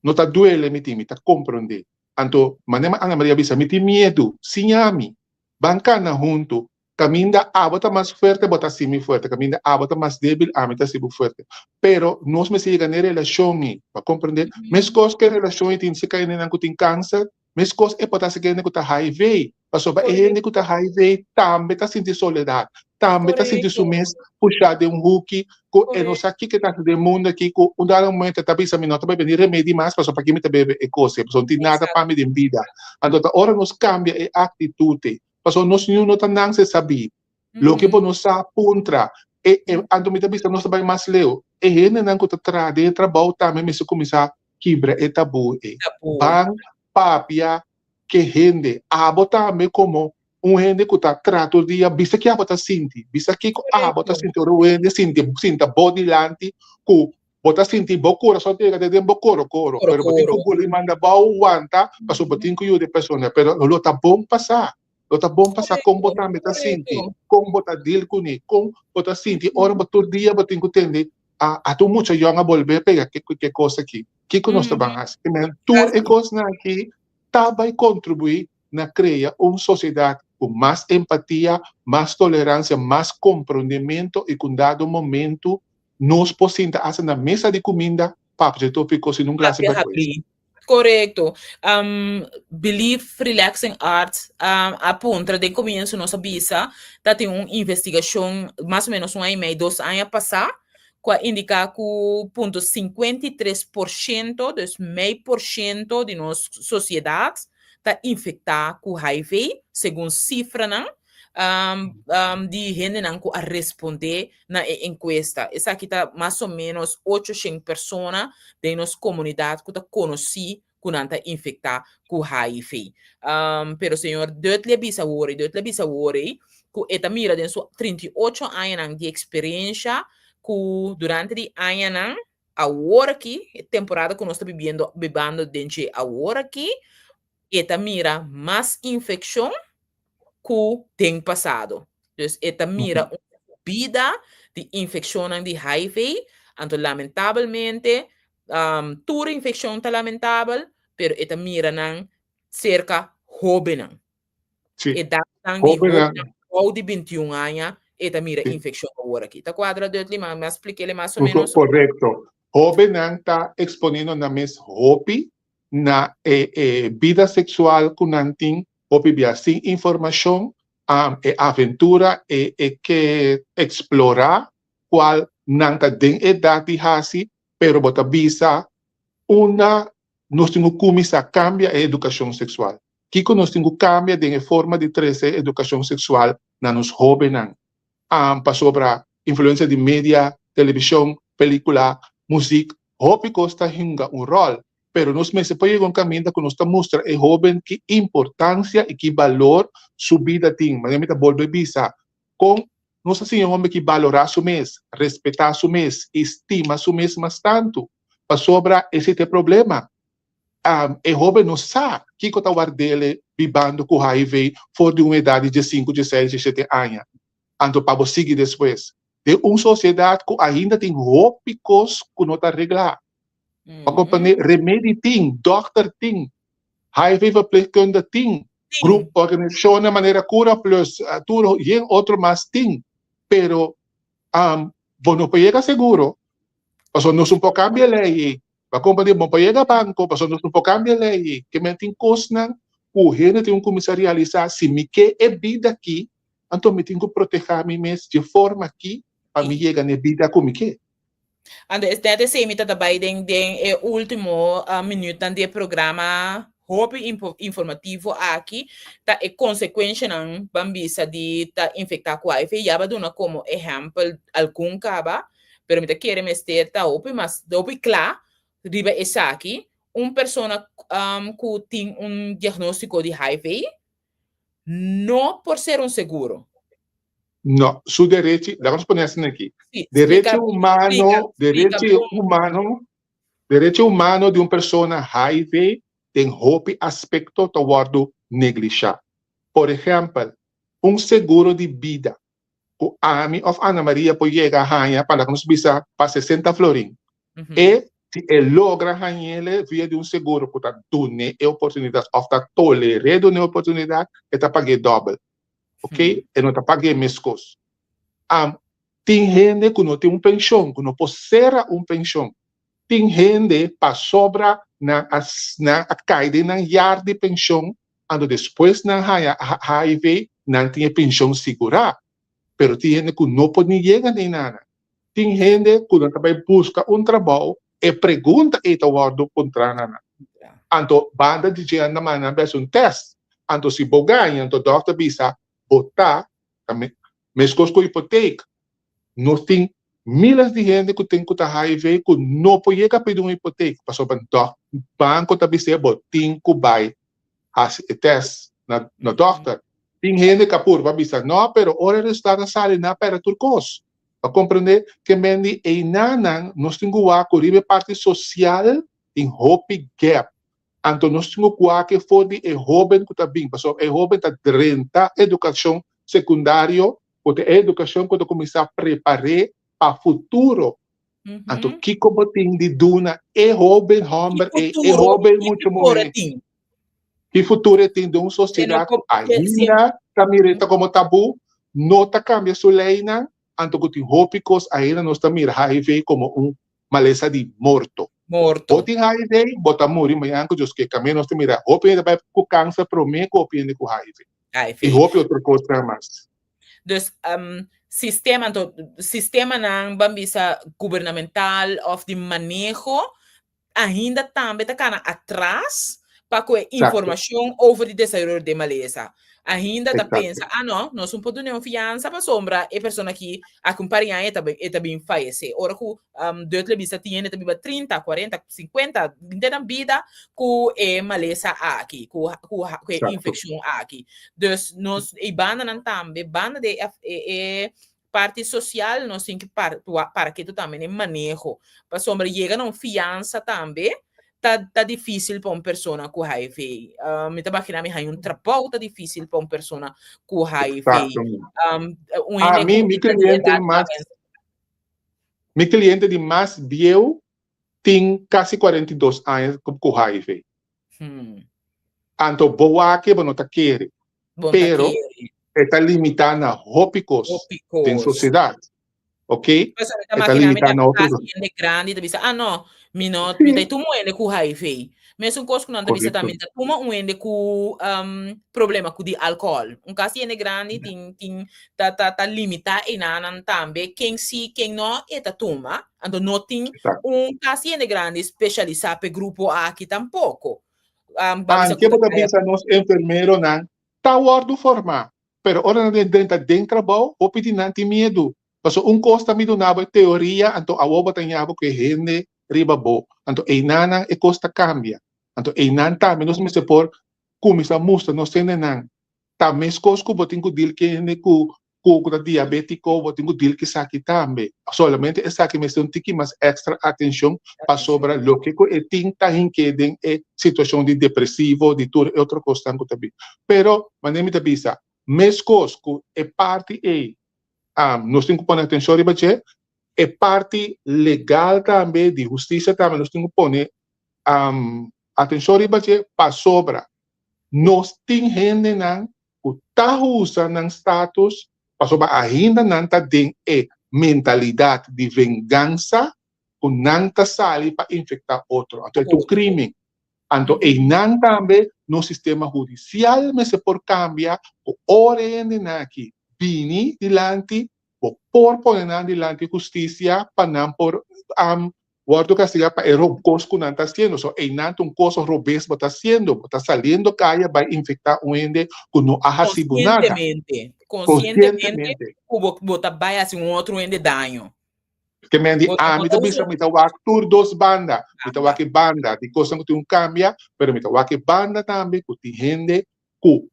Não está doele me está compreender. Então, manema Ana Maria bisa me tem medo, sinhami, bancana junto, caminha a bota mais forte, bota assim forte, caminha a bota mais débil, a mim está assim forte. Pero nós me siga na relação para compreender. Mas coisas que relação tem se cair nem tem câncer, mas coisas é para se cair nem com HIV, passou para ele com HIV também está sentindo soledade. Também está sentindo isso mesmo, puxar de hook, e não sei o que está do mundo aqui, que um dado momento está pensando, não vai venir remédio mais, para que me bebe e coisa, não tem nada para me de vida. Então, agora nos cambia a atitude, porque nós não estamos se saber, o que nós aponta, então me está nós vai mais leu, e ele não está trazendo trabalho também, mas começar a quebrar o tabu, ban papia que rende, a botar me como gente que está trato dia, bisa que a bota sinti, bisa que a bota sinti, o gente sinta body lanti, que bota sinti bocora, só tem que ter bocoro, pero botin que buli manda bau wanta, passo botin que eu de pessoa, pero lo tá bom passar com botar meta sinti, com botar deal com ni, com botar sinti, ora botar dia botin que entender, tu mucho yo a volver pegar que cosa aqui. Que nós estamos fazendo? Tudo é coisa aqui vai contribuir na criar uma sociedade com mais empatia, mais tolerância, mais compreendimento e com dado momento nós podemos fazer na mesa de comida para poder ficar sem classe de Correto. Belief Relaxing Arts aponta de começo nossa bisa da tem uma investigação mais ou menos 1 ano e meio, 2 anos passar que indica que 53%, dus meio por cento de nossa sociedade está infectada com HIV, segundo cifra não de gente não a responder na encuesta. Essa aqui está mais ou menos 800 pessoas de nossa comunidade que está conheci que está infectada com HIV. Pero senhor, Duttle bisa worry, que eta mira de sua 38 anos de experiência que durante de anos agora aqui, temporada que nós estamos bebendo dentro agora aqui, eta mira mais infecção que tem passado. Dus esta mira uma vida de infecção de HIV, então lamentavelmente, toda infecção está lamentável, pero esta mira não cerca jovem. E da de jovem de 21 anos, esta mira infecção agora aqui. Tá quadra de mas expliquei mais ou menos. Correto. Jovem está expondo na mes hopi na vida sexual com nanting hopi via sem informação aventura que explorar qual nanta den idade hasi pero bota bisa nós temos que começar a cambiar a educação sexual. Que nós temos que cambiar de forma de trazer educação sexual na nos jovens para sobre a influência de mídia, televisão, película, música, hopi costa hinga rol. Pero nós mesmos podemos um caminho que nós mostra é jovem que importância e que valor sua vida tem. Mas eu volto a bisa com nós assim homem que valorar seu mês, respeitar seu mês, estima seu mês mais tanto para sobre esse problema. É jovem não sabe que está dele vivendo com HIV fora de uma idade de 5, de 6, de 7 anos. Então para seguir depois de uma sociedade que ainda tem roupas que não está arreglar. A companhia remédio tem, doctor tem, HIV verpleegkundige tem, grupo, organização de maneira cura plus, tudo e outro mais tem, pero não pode seguro, porque nós não podemos cambiar a lei, a companhia não pode banco, porque nós não podemos cambiar a lei, que me tem coisa, o gente tem começar a realizar, se me quer é vida aqui, então me tenho que proteger a mim mesmo de forma que a mim chega na vida como que And dette ser mitt dabei den último minuto do programa hope informativo aqui tá é consequência não bambisa de tá infectar com HIV já dona como exemplo algum caba pero me quer mester tá hope mas hope claro riba essa aqui persona que tem diagnóstico de HIV não por ser seguro. No, su derecho, vamos a poner así aquí. Sí, derecho humano de una persona HIV tem hope aspecto toward negligencia. Por ejemplo, un seguro de vida. O AMI of Ana Maria pode llegar a para que nos visa para 60 florin. E se ele logra ele via de um seguro, portanto, dune a oportunidade, ou está tolerando a oportunidade, está pagando doble. Ok? E não está pagando mescos. Tem gente que não tem pensão, que não pode ser pensão. Tem gente para sobra na caída na yard de pensão, quando depois na HIV não tem pensão segura. Pero tem gente que não pode chegar nem nada. Tem gente que não também busca trabalho e pergunta e tawado contra nada. Então, banda de gente na manhã faz teste. Então, se boganha, então o doutor bisa botar, mesmo com hipoteca, nós tem milhares de gente que tem HIV que não pode chegar a pedir uma hipoteca. Passou para o banco da bisa, tem que vai fazer teste no doutor. Tem gente que por vai bisa, não, pero ora está na sala na para turcos. Para compreender que mendi e nanan nós temos que parte social em hope gap. Então nós temos que for de jovem que está bem, porque jovem está renta educação secundária, porque a educação que começar a preparar para o futuro. Anto kiko boting di duna e hoben homber e hoben mucho moe. Que futuro tem de uma sociedade ainda caminhando como tabu, não está cambiando sua lei, não. Anto que tem hópicos ainda não está mirando HIV como maleza de morto. Morto. Tem HIV, bota morrer, mas anco just que caminho não está mirando. Hópico ainda vai com câncer, para mim, hópico com HIV. E hópico outra coisa mais. Dus sistema ng bambisa governamental of de manejo ainda também está atrás para com informação over de desenvolvimento de maleza. Ainda está pensa, não, nós não podemos ter fiança para sombra e pessoa que acompanha e também falece. Ora que dois lebisa tinha também 30, 40, 50 de vida com maleza aqui, com infecção aqui. Dus nós e banda não também, banda de parte social nós temos que para que tu também manejo. Para sombra chega não fiança também. Tá difícil para uma pessoa com HIV. Me tá imaginando que um trabalho tá difícil para uma pessoa com HIV. Meu cliente de mais velho tem quase 42 anos com HIV. Então, boa que não tá querendo. Pero está limitado a hópicos da sociedade. Ok? Está limitado a outros. Grande, não. Minot, tu moende com HIV. Mesmo coisa que não está também, tu moende com problema com de álcool. Caso é grande, tá limitado e não também. Quem sim, quem não, tá toma. Então não tem caso é grande especializado para grupo aqui tampouco. Que pode pensar nos enfermeiros não, tá ordo formar. Pero ora dentro trabalho, o pedir não tem medo. Paso costa medo na teoria, então a oba tem que gente riba bo. Anto einana e costa cambia. Anto einan ta menos me se por kumisa musta no sene nan. Ta mes cosco botingo dil que ne ku da diabético botingo dil que saki tambe. Solamente essa que me se tiki mas extra atenção para sobra lo que e tinta hinkeden e situação de depressivo de tur e outro costa também. Pero manemi da bisa mes cosco e parte e nós temos que pôr atenção riba che é parte legal também, de justiça também, nós temos que pôr atenção para sobra. Nós temos gente que está usando status, para sobra ainda não está dentro mentalidade de vingança, que não está sali para infectar outro. Então, é um crime. Então, e não também no sistema judicial, mas se por cambiar, o ordem aqui, vini dilante, por poner adelante justicia para não por guardo castigar para el cos que não está haciendo. So, un coso robes está haciendo, está saliendo calle vai infectar un ende que não ha recibido nada. Conscientemente, bota vai assim outro ende daño. Que me diz, me está me está tur dos bandas, me está que banda, de coisa que tem cambia, pero me está que banda também que tem gente que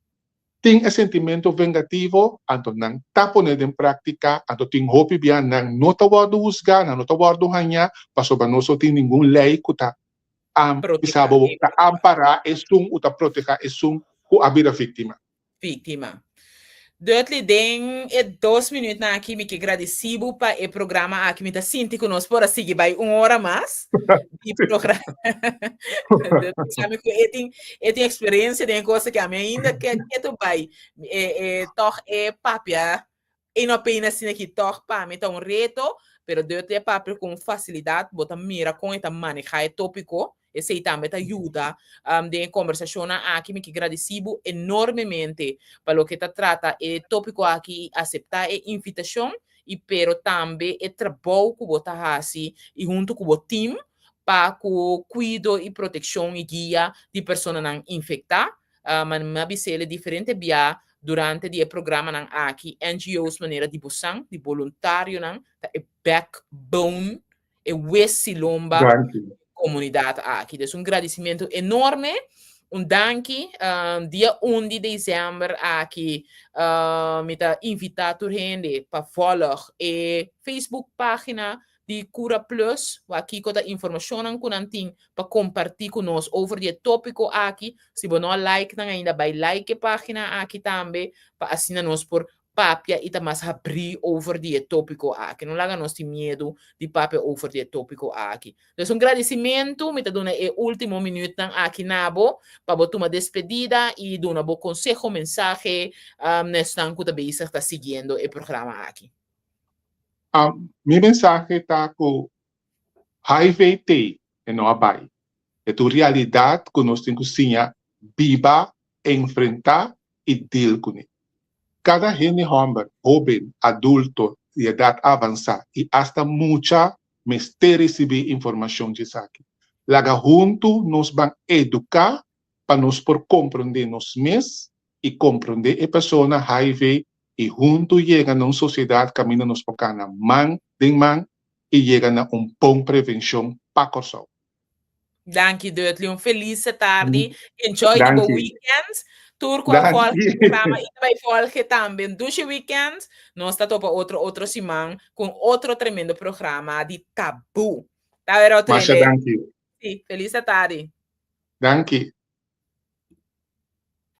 tem esse sentimento vengativo, então não está pondo em prática, então tem hope bem, não está guardando usgar, não está guardando ganhar, para sobre nós não tem nenhuma lei que está amparar, está proteger, que a vida vítima. Duidelijk ding, 2 minutos aqui, me que agradecido para o programa aqui, me tá sentindo que nós por seguir vai 1 hora mais de programa. Sabe que eu tenho experiência de coisa que a mim ainda que tu vai, toch papia, e não apenas assim aqui, toch para mim tá reto, pero duidelijk papia com facilidade, bota mira com esta manejar tópico. Esse também ajuda de conversação aqui, me que agradecido enormemente para o que trata o tópico aqui, aceitar a invitação e pero também o trabalho que você faz e junto com o time para o cuidado e proteção e guia de pessoas não infectadas, mas me diferente via durante o programa aqui, NGOs maneira de buscar, de voluntário, é backbone, é Wessilomba. Comunidade aqui. Então, agradecimento enorme. Danke. Dia 1 de dezembro aqui, me está invitado a gente para follow a Facebook página de Cura Plus, aqui com a informação que não tem para compartilhar conosco over o tópico aqui. Se você não like, ainda vai like a página aqui também, para assinar-nos por papia e mas abrir over die tópico aqui. Não laga nós medo de papia over die tópico aqui. Então, agradecimento, me tá dando o último minuto aqui nabo, para botar uma despedida e dar um bom consejo, mensagem, nestan que também está seguindo o programa aqui. Mi mensagem está com HIV e não abai. É a realidade que nós temos que viva, enfrentar e deal com ele. Cada gente joven, adulto, de edad avanzada y hasta mucha me recibe información de aquí. Laga junto nos van a educar para nos por comprender nos mes y comprender a persona HIV y junto llegan a una sociedad camina nos por cana man y llegan a un bom prevención para cosa. Dank je, Deutli. Felice tarde. Enjoy Dank the je. weekends. Tour com Dank qual je. programa e vai volgen também. Durante o weekend, nós está topa outro semana com outro tremendo programa de tabu. Tá, era outro Masha, dank je. Sim, feliz tarde. Dank je.